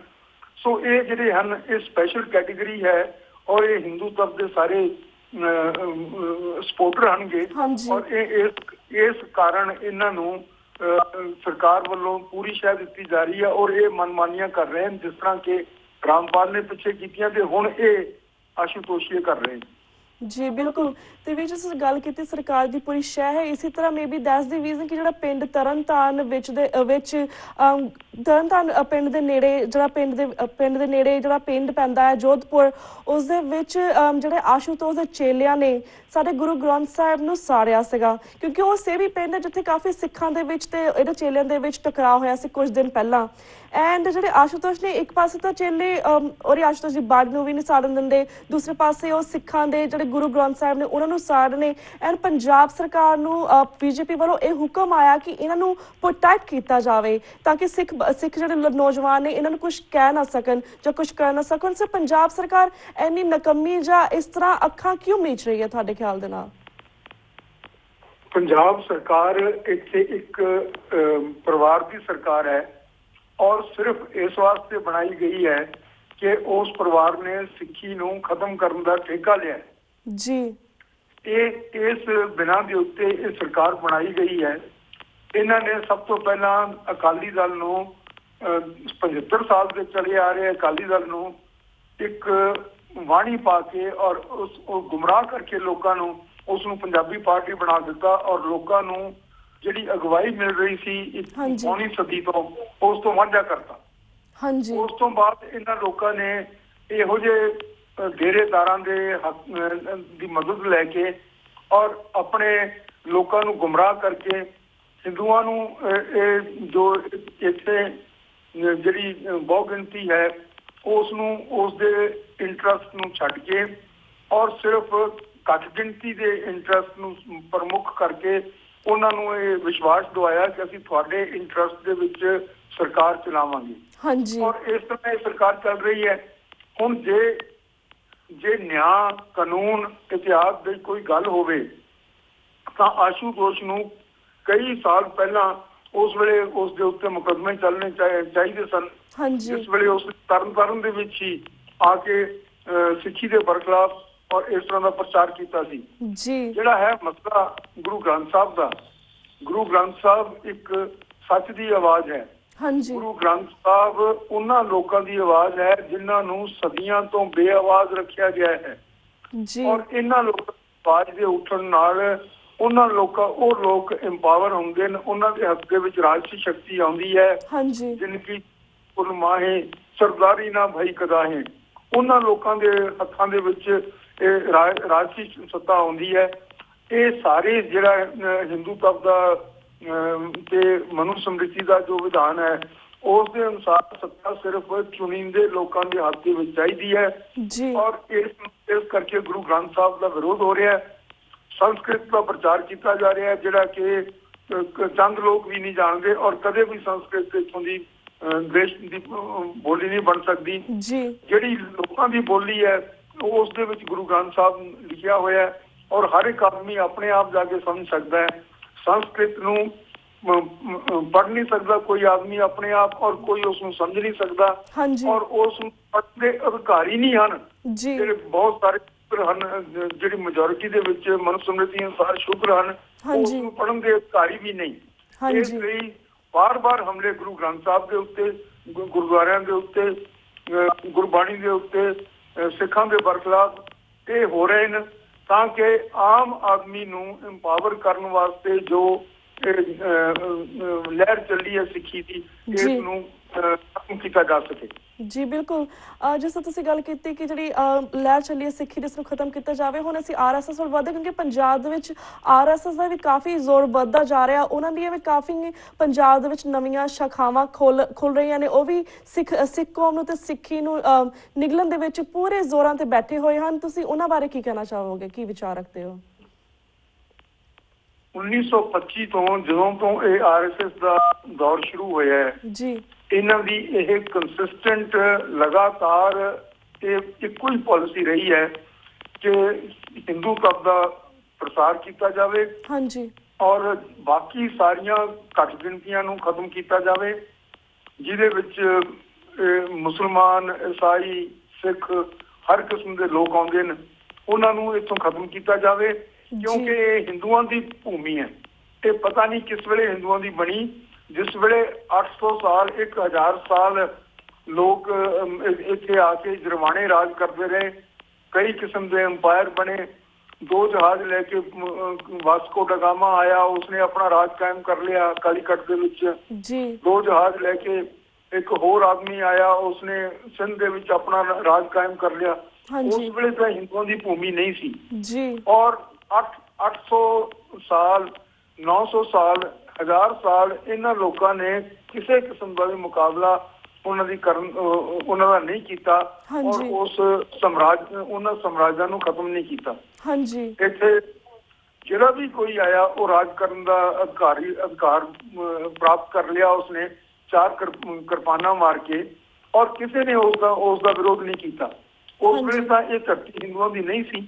ਸੋ ਇਹ ਜਿਹੜੇ ਹਨ ਇਹ ਸਪੈਸ਼ਲ ਕੈਟੇਗਰੀ ਹੈ ਔਰ ਇਹ ਹਿੰਦੂ ਤਬਕ ਦੇ ਸਾਰੇ ਸਪੋਰਟਰ ਹਨਗੇ ਔਰ ਇਸ ਕਾਰਨ ਇਹਨਾਂ ਨੂੰ ਸਰਕਾਰ ਵੱਲੋਂ ਪੂਰੀ ਸ਼ਹਿ ਦਿੱਤੀ ਜਾ ਰਹੀ ਹੈ ਔਰ ਇਹ ਮਨਮਾਨੀਆਂ ਕਰ ਰਹੇ ਹਨ, ਜਿਸ ਤਰ੍ਹਾਂ ਕਿ ਰਾਮਪਾਲ ਨੇ ਪਿੱਛੇ ਕੀਤੀਆਂ ਤੇ ਹੁਣ ਇਹ ਆਸ਼ੂਤੋਸ਼ੀ ਕਰ ਰਹੇ ਜੀ ਬਿਲਕੁਲ। ਤੇ ਵੀ ਜਿਸ ਗੱਲ ਕੀਤੀ ਸਰਕਾਰ ਦੀ ਪੂਰੀ ਸ਼ਹਿ ਹੈ, ਇਸੇ ਤਰ੍ਹਾਂ maybe that's the reason ਕਿ ਜਿਹੜਾ ਪਿੰਡ ਤਰਨਤਾਰਨ ਵਿੱਚ ਤਰਨਤਾਰਨ ਪਿੰਡ ਦੇ ਨੇੜੇ ਜਿਹੜਾ ਪਿੰਡ ਦੇ ਨੇੜੇ ਜਿਹੜਾ ਪਿੰਡ ਪੈਂਦਾ ਹੈ ਜੋਧਪੁਰ, ਉਸ ਦੇ ਵਿੱਚ ਜਿਹੜੇ ਆਸ਼ੂਤੋਸ਼ ਦੇ ਚੇਲਿਆਂ ਨੇ ਸਾਡੇ ਗੁਰੂ ਗ੍ਰੰਥ ਸਾਹਿਬ ਨੂੰ ਸਾੜਿਆ ਸੀਗਾ, ਕਿਉਂਕਿ ਉਹ ਸੇਵੀ ਪਿੰਡ ਹੈ ਜਿੱਥੇ ਕਾਫੀ ਸਿੱਖਾਂ ਦੇ ਵਿੱਚ ਤੇ ਇਹਦੇ ਚੇਲਿਆਂ ਦੇ ਵਿੱਚ ਟਕਰਾਅ ਹੋਇਆ ਸੀ ਕੁਝ ਦਿਨ ਪਹਿਲਾਂ। ਐਂਡ ਜਿਹੜੇ ਆਸ਼ੂਤੋਸ਼ ਨੇ ਇੱਕ ਪਾਸੇ ਤਾਂ ਚੇਲੇ ਔਰ ਆਸ਼ੂਤੋਸ਼ ਦੀ ਬਾੜੀ ਨੂੰ ਵੀ ਨਹੀਂ ਸਾੜਨ ਦਿੰਦੇ, ਦੂਸਰੇ ਪਾਸੇ ਉਹ ਸਿੱਖਾਂ ਦੇ ਜਿਹੜੇ ਗੁਰੂ ਗ੍ਰੰਥ ਸਾਹਿਬ ਨੇ ਉਹਨਾਂ ਨੂੰ ਸਾੜ ਨੇ। ਐਂਡ ਪੰਜਾਬ ਸਰਕਾਰ ਨੂੰ ਬੀਜੇਪੀ ਵੱਲੋਂ ਇਹ ਹੁਕਮ ਆਇਆ ਕਿ ਇਹਨਾਂ ਨੂੰ ਪ੍ਰੋਟੈਕਟ ਕੀਤਾ ਜਾਵੇ ਤਾਂ ਕਿ ਸਿੱਖ ਜਿਹੜੇ ਨੌਜਵਾਨ ਨੇ ਇਹਨਾਂ ਨੂੰ ਕੁਝ ਕਹਿ ਨਾ ਸਕਣ ਜਾਂ ਕੁਝ ਕਰ ਨਾ ਸਕਣ। ਸਰ ਪੰਜਾਬ ਸਰਕਾਰ ਇੰਨੀ ਨਕੰਮੀ ਜਾਂ ਇਸ ਤਰ੍ਹਾਂ ਅੱਖਾਂ ਕਿਉਂ ਮੀਚ ਰਹੀ ਹੈ ਤੁਹਾਡੇ ਖਿਆਲ ਦੇ ਨਾਲ? ਪੰਜਾਬ ਸਰਕਾਰ ਇੱਥੇ ਇੱਕ ਪਰਿਵਾਰ ਦੀ ਸਰਕਾਰ ਹੈ ਔਰ ਸਿਰਫ ਇਸ ਵਾਸਤੇ ਬਣਾਈ ਗਈ ਹੈ ਕਿ ਉਸ ਪਰਿਵਾਰ ਨੇ ਸਿੱਖੀ ਨੂੰ ਖਤਮ ਕਰਨ ਦਾ ਠੇਕਾ ਲਿਆ ਜੀ। ਇਸ ਬਿਨਾਂ ਦੇ ਉੱਤੇ ਇਹ ਸਰਕਾਰ ਬਣਾਈ ਗਈ ਹੈ। ਇਹਨਾਂ ਨੇ ਸਭ ਤੋਂ ਪਹਿਲਾਂ ਅਕਾਲੀ ਦਲ ਨੂੰ 75 ਸਾਲ ਦੇ ਚਲੇ ਆ ਰਹੇ ਅਕਾਲੀ ਦਲ ਨੂੰ ਇੱਕ ਵਾਣੀ ਪਾ ਕੇ ਔਰ ਉਹ ਗੁੰਮਰਾਹ ਕਰਕੇ ਲੋਕਾਂ ਨੂੰ ਉਸ ਨੂੰ ਪੰਜਾਬੀ ਪਾਰਟੀ ਬਣਾ ਦਿੱਤਾ ਔਰ ਲੋਕਾਂ ਨੂੰ ਜਿਹੜੀ ਅਗਵਾਈ ਮਿਲ ਰਹੀ ਸੀ ਪੌਣੀ ਸਦੀ ਤੋਂ ਉਸ ਤੋਂ ਵਾਂਝਾ ਕਰਤਾ। ਉਸ ਤੋਂ ਬਾਅਦ ਇਹਨਾਂ ਲੋਕਾਂ ਨੇ ਇਹੋ ਜਿਹੇ ਡੇਰੇਦਾਰਾਂ ਦੀ ਮਦਦ ਲੈ ਕੇ ਔਰ ਆਪਣੇ ਲੋਕਾਂ ਨੂੰ ਗੁੰਮਰਾਹ ਕਰਕੇ ਹਿੰਦੂਆਂ ਨੂੰ ਇਹ ਜੋ ਇੱਥੇ ਜਿਹੜੀ ਬਹੁ ਗਿਣਤੀ ਹੈ ਉਸ ਦੇ ਇੰਟਰਸਟ ਨੂੰ ਛੱਡ ਕੇ ਔਰ ਸਿਰਫ ਘੱਟ ਗਿਣਤੀ ਦੇ ਇੰਟਰਸਟ ਨੂੰ ਪ੍ਰਮੁੱਖ ਕਰਕੇ ਉਹਨਾਂ ਨੂੰ ਇਹ ਵਿਸ਼ਵਾਸ ਦਿਵਾਇਆ ਕਿ ਅਸੀਂ ਤੁਹਾਡੇ ਇੰਟਰਸਟ ਦੇ ਵਿੱਚ ਸਰਕਾਰ ਚਲਾਵਾਂਗੇ। ਔਰ ਇਸ ਤਰ੍ਹਾਂ ਇਹ ਸਰਕਾਰ ਚੱਲ ਰਹੀ ਹੈ। ਹੁਣ ਜੇ ਨਿਆਂ ਕਾਨੂੰਨ ਇਤਿਹਾਸ ਦੀ ਕੋਈ ਗੱਲ ਹੋਵੇ ਤਾਂ ਆਸ਼ੂਤੋਸ਼ ਨੂੰ ਕਈ ਸਾਲ ਪਹਿਲਾਂ ਉਸ ਵੇਲੇ ਉਸ ਦੇ ਉੱਤੇ ਮੁਕੱਦਮੇ ਚੱਲਣੇ ਚਾਹੀਦੇ ਸਨ, ਜਿਸ ਵੇਲੇ ਉਸ ਤਰਨਤਾਰਨ ਦੇ ਵਿੱਚ ਹੀ ਆ ਕੇ ਸਿੱਖੀ ਦੇ ਬਰਖਲਾਫ ਔਰ ਇਸ ਤਰ੍ਹਾਂ ਦਾ ਪ੍ਰਚਾਰ ਕੀਤਾ ਸੀ। ਜਿਹੜਾ ਹੈ ਮਸਲਾ ਗੁਰੂ ਗ੍ਰੰਥ ਸਾਹਿਬ ਦਾ, ਗੁਰੂ ਗ੍ਰੰਥ ਸਾਹਿਬ ਇੱਕ ਸੱਚ ਦੀ ਆਵਾਜ਼ ਹੈ। ਗੁਰੂ ਗ੍ਰੰਥ ਸਾਹਿਬ ਉਹਨਾਂ ਲੋਕਾਂ ਦੀ ਆਵਾਜ਼ ਹੈ ਜਿਨ੍ਹਾਂ ਨੂੰ ਸਦੀਆਂ ਤੋਂ ਬੇਆਵਾਜ਼ ਰੱਖਿਆ ਗਿਆ ਹੈ ਔਰ ਇਹਨਾਂ ਲੋਕਾਂ ਦੀ ਆਵਾਜ਼ ਦੇ ਉੱਠਣ ਨਾਲ ਉਹ ਲੋਕ ਇੰਪਾਵਰ ਹੁੰਦੇ ਨੇ, ਉਹਨਾਂ ਦੇ ਹੱਥ ਦੇ ਵਿੱਚ ਰਾਜਸੀ ਸ਼ਕਤੀ ਆਉਂਦੀ ਹੈ। ਜਿਨਕੀ ਕੁਲ ਮਾਹੇ ਸਰਦਾਰੀ ਨਾ ਭਈ ਕਦਾਹੇ, ਉਹਨਾਂ ਲੋਕਾਂ ਦੇ ਹੱਥਾਂ ਦੇ ਵਿੱਚ ਇਹ ਰਾਜਸੀ ਸੱਤਾ ਆਉਂਦੀ ਹੈ। ਇਹ ਸਾਰੇ ਜਿਹੜਾ ਹਿੰਦੂ ਤੱਤ ਦਾ ਤੇ ਮਨੂ ਸਮ੍ਰਿਤੀ ਦਾ ਜੋ ਵਿਧਾਨ ਹੈ ਉਸ ਦੇ ਅਨੁਸਾਰ ਸੱਤਾ ਸਿਰਫ ਚੁਣਿੰਦੇ ਲੋਕਾਂ ਦੇ ਹੱਥ ਦੇ ਵਿੱਚ ਚਾਹੀਦੀ ਹੈ ਔਰ ਇਸ ਕਰਕੇ ਗੁਰੂ ਗ੍ਰੰਥ ਸਾਹਿਬ ਦਾ ਵਿਰੋਧ ਹੋ ਰਿਹਾ ਹੈ। ਸੰਸਕ੍ਰਿਤ ਦਾ ਪ੍ਰਚਾਰ ਕੀਤਾ ਜਾ ਰਿਹਾ ਹੈ ਜਿਹੜਾ ਕਿ ਚੰਦ ਲੋਕ ਵੀ ਨਹੀਂ ਜਾਣਦੇ ਔਰ ਕਦੇ ਵੀ ਸੰਸਕ੍ਰਿਤ ਇੱਥੋਂ ਦੀ ਦੇਸ਼ ਦੀ ਬੋਲੀ ਨਹੀਂ ਬਣ ਸਕਦੀ। ਜਿਹੜੀ ਲੋਕਾਂ ਦੀ ਬੋਲੀ ਹੈ ਉਸ ਦੇ ਵਿੱਚ ਗੁਰੂ ਗ੍ਰੰਥ ਸਾਹਿਬ ਲਿਖਿਆ ਹੋਇਆ ਹੈ ਔਰ ਹਰ ਇੱਕ ਆਦਮੀ ਆਪਣੇ ਆਪ ਜਾ ਕੇ ਸਮਝ ਸਕਦਾ ਹੈ। ਸੰਸਕ੍ਰਿਤ ਨੂੰ ਪੜ੍ਹ ਨਹੀਂ ਸਕਦਾ ਕੋਈ ਆਦਮੀ ਆਪਣੇ ਆਪ ਔਰ ਕੋਈ ਉਸ ਨੂੰ ਸਮਝ ਨਹੀਂ ਸਕਦਾ ਔਰ ਉਸ ਨੂੰ ਪੜ੍ਹਨ ਦੇ ਅਧਿਕਾਰੀ ਨਹੀਂ ਹਨ। ਜਿਹੜੇ ਬਹੁਤ ਸਾਰੇ ਸ਼ੂਦਰ ਹਨ, ਜਿਹੜੀ ਮੈਜੋਰਿਟੀ ਦੇ ਵਿੱਚ ਮਨੁਸਮ੍ਰਿਤੀ ਅਨੁਸਾਰ ਸ਼ੂਦਰ ਹਨ, ਉਸ ਨੂੰ ਪੜ੍ਹਨ ਦੇ ਅਧਿਕਾਰੀ ਵੀ ਨਹੀਂ। ਇਸ ਲਈ ਬਾਰ-ਬਾਰ ਹਮਲੇ ਗੁਰੂ ਗ੍ਰੰਥ ਸਾਹਿਬ ਦੇ ਉੱਤੇ, ਗੁਰਦੁਆਰਿਆਂ ਦੇ ਉੱਤੇ, ਗੁਰਬਾਣੀ ਦੇ ਉੱਤੇ, ਸਿੱਖਾਂ ਦੇ ਬਰਖਲਾਫ ਇਹ ਹੋ ਰਹੇ ਨੇ ਤਾਂ ਕਿ ਆਮ ਆਦਮੀ ਨੂੰ ਇੰਪਾਵਰ ਕਰਨ ਵਾਸਤੇ ਜੋ ਲਹਿਰ ਚੱਲੀ ਹੈ ਸਿੱਖੀ ਦੀ, ਇਸ ਨੂੰ ਖਤਮ ਕੀਤਾ ਜਾ ਸਕੇ। ਜੀ ਬਿਲਕੁਲ, ਜਿਸ ਤਰ੍ਹਾਂ ਤੁਸੀਂ ਗੱਲ ਕੀਤੀ ਕਿ ਜਿਹੜੀ ਲਹਿਰ ਚੱਲੀ ਹੈ ਸਿੱਖੀ ਜਿਸ ਨੂੰ ਖਤਮ ਕੀਤਾ ਜਾਵੇ। ਹੁਣ ਅਸੀਂ RSS ਵੱਲ ਵਧਦੇ ਕਿਉਂਕਿ ਪੰਜਾਬ ਦੇ ਵਿੱਚ RSS ਦਾ ਵੀ ਕਾਫੀ ਜ਼ੋਰ ਵੱਧਦਾ ਜਾ ਰਿਹਾ, ਉਹਨਾਂ ਦੀਆਂ ਵੀ ਕਾਫੀ ਪੰਜਾਬ ਦੇ ਵਿੱਚ ਨਵੀਆਂ ਸ਼ਾਖਾਵਾਂ ਖੁੱਲ ਰਹੀਆਂ ਨੇ। ਉਹ ਵੀ ਸਿੱਖ ਕੌਮ ਨੂੰ ਤੇ ਸਿੱਖੀ ਨੂੰ ਨਿਗਲਣ ਦੇ ਵਿੱਚ ਪੂਰੇ ਜ਼ੋਰਾਂ ਤੇ ਬੈਠੇ ਹੋਏ ਹਨ। ਤੁਸੀਂ ਉਹਨਾਂ ਬਾਰੇ ਕੀ ਕਹਿਣਾ ਚਾਹੋਗੇ, ਕੀ ਵਿਚਾਰ ਰੱਖਦੇ ਹੋ? 1925 ਤੋਂ ਜਦੋਂ ਤੋਂ ਇਹ RSS ਦਾ ਦੌਰ ਸ਼ੁਰੂ ਹੋਇਆ ਹੈ ਇਹਨਾਂ ਦੀ ਇਹ ਕੰਸਿਸਟੈਂਟ ਲਗਾਤਾਰ ਇਹ ਇੱਕੋ ਹੀ ਪਾਲਿਸੀ ਰਹੀ ਹੈ ਕਿ ਹਿੰਦੂ ਧਰਮ ਦਾ ਪ੍ਰਸਾਰ ਕੀਤਾ ਜਾਵੇ ਔਰ ਬਾਕੀ ਸਾਰੀਆਂ ਘੱਟ ਗਿਣਤੀਆਂ ਨੂੰ ਖਤਮ ਕੀਤਾ ਜਾਵੇ, ਜਿਹਦੇ ਵਿੱਚ ਮੁਸਲਮਾਨ, ਈਸਾਈ, ਸਿੱਖ ਹਰ ਕਿਸਮ ਦੇ ਲੋਕ ਆਉਂਦੇ ਨੇ, ਉਹਨਾਂ ਨੂੰ ਇੱਥੋਂ ਖਤਮ ਕੀਤਾ ਜਾਵੇ ਕਿਉਂਕਿ ਇਹ ਹਿੰਦੂਆਂ ਦੀ ਭੂਮੀ ਹੈ। ਇਹ ਪਤਾ ਨਹੀਂ ਕਿਸ ਵੇਲੇ ਹਿੰਦੂਆਂ ਦੀ ਬਣੀ, ਜਿਸ ਵੇਲੇ 800 ਸਾਲ 1000 ਸਾਲ ਲੋਕ ਇੱਥੇ ਆ ਕੇ ਜਰਮਾਣੇ ਰਾਜ ਕਰਦੇ ਰਹੇ, ਕਈ ਕਿਸਮ ਦੇ ਅੰਪਾਇਰ ਬਣੇ दो जहाज लेके वास्को दा गामा आया, उसने अपना राज कायम कर लिया कालीकट दे विच। दो जहाज लेके एक होर आदमी आया, उसने सिंध दे विच अपना राज कायम कर लिया। उस वेले तो हिंदुओं की भूमि नहीं सी। और 800 साल 900 साल 1000 साल इन्हां लोकां ने किसी किस्म का भी मुकाबला उन्हां दा नहीं कीता और उस उन्हां साम्राज्यां नूं खत्म नहीं कीता। इत्थे जिहड़ा भी कोई आया वो राज करन दा अधिकार प्राप्त कर लिया उसने, 4 किरपाना मार के, और किसी ने उसका विरोध नहीं किया। उस वेले तां ये धरती हिंदुओं की नहीं सी।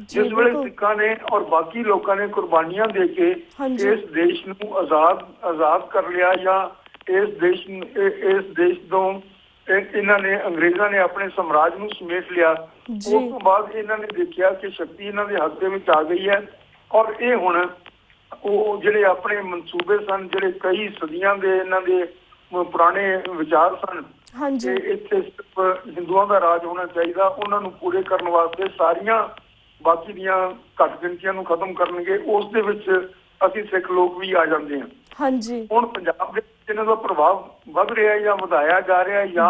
जिस वेले सिक्खां ने और बाकी लोगों ने कुर्बानियां दे के इस देश नूं आजाद कर लिया, या इस देश तो इन्हां ने अंग्रेज़ां ने अपने साम्राज्य नूं समेट लिया। उस तो बाद इन्हां ने देखिया कि शक्ति इन्हां दे हੱਥ दे विच आ गई है और ये हुण ਉਹ ਜਿਹੜੇ ਆਪਣੇ ਮਨਸੂਬੇ ਸਨ, ਜਿਹੜੇ ਕਈ ਸਦੀਆਂ ਦੇ ਇਹਨਾਂ ਦੇ ਪੁਰਾਣੇ ਵਿਚਾਰ ਸਨ ਕਿ ਇੱਥੇ ਸਿਰਫ ਹਿੰਦੂਆਂ ਦਾ ਰਾਜ ਹੋਣਾ ਚਾਹੀਦਾ, ਉਹਨਾਂ ਨੂੰ ਪੂਰੇ ਕਰਨ ਵਾਸਤੇ ਸਾਰੀਆਂ ਬਾਕੀ ਦੀਆਂ ਘੱਟ ਗਿਣਤੀਆਂ ਨੂੰ ਖਤਮ ਕਰਨਗੇ। ਉਸ ਦੇ ਵਿੱਚ ਅਸੀਂ ਸਿੱਖ ਲੋਕ ਵੀ ਆ ਜਾਂਦੇ ਹਾਂ। ਹੁਣ ਪੰਜਾਬ ਦੇ ਵਿੱਚ ਇਹਨਾਂ ਦਾ ਪ੍ਰਭਾਵ ਵੱਧ ਰਿਹਾ ਜਾਂ ਵਧਾਇਆ ਜਾ ਰਿਹਾ ਜਾਂ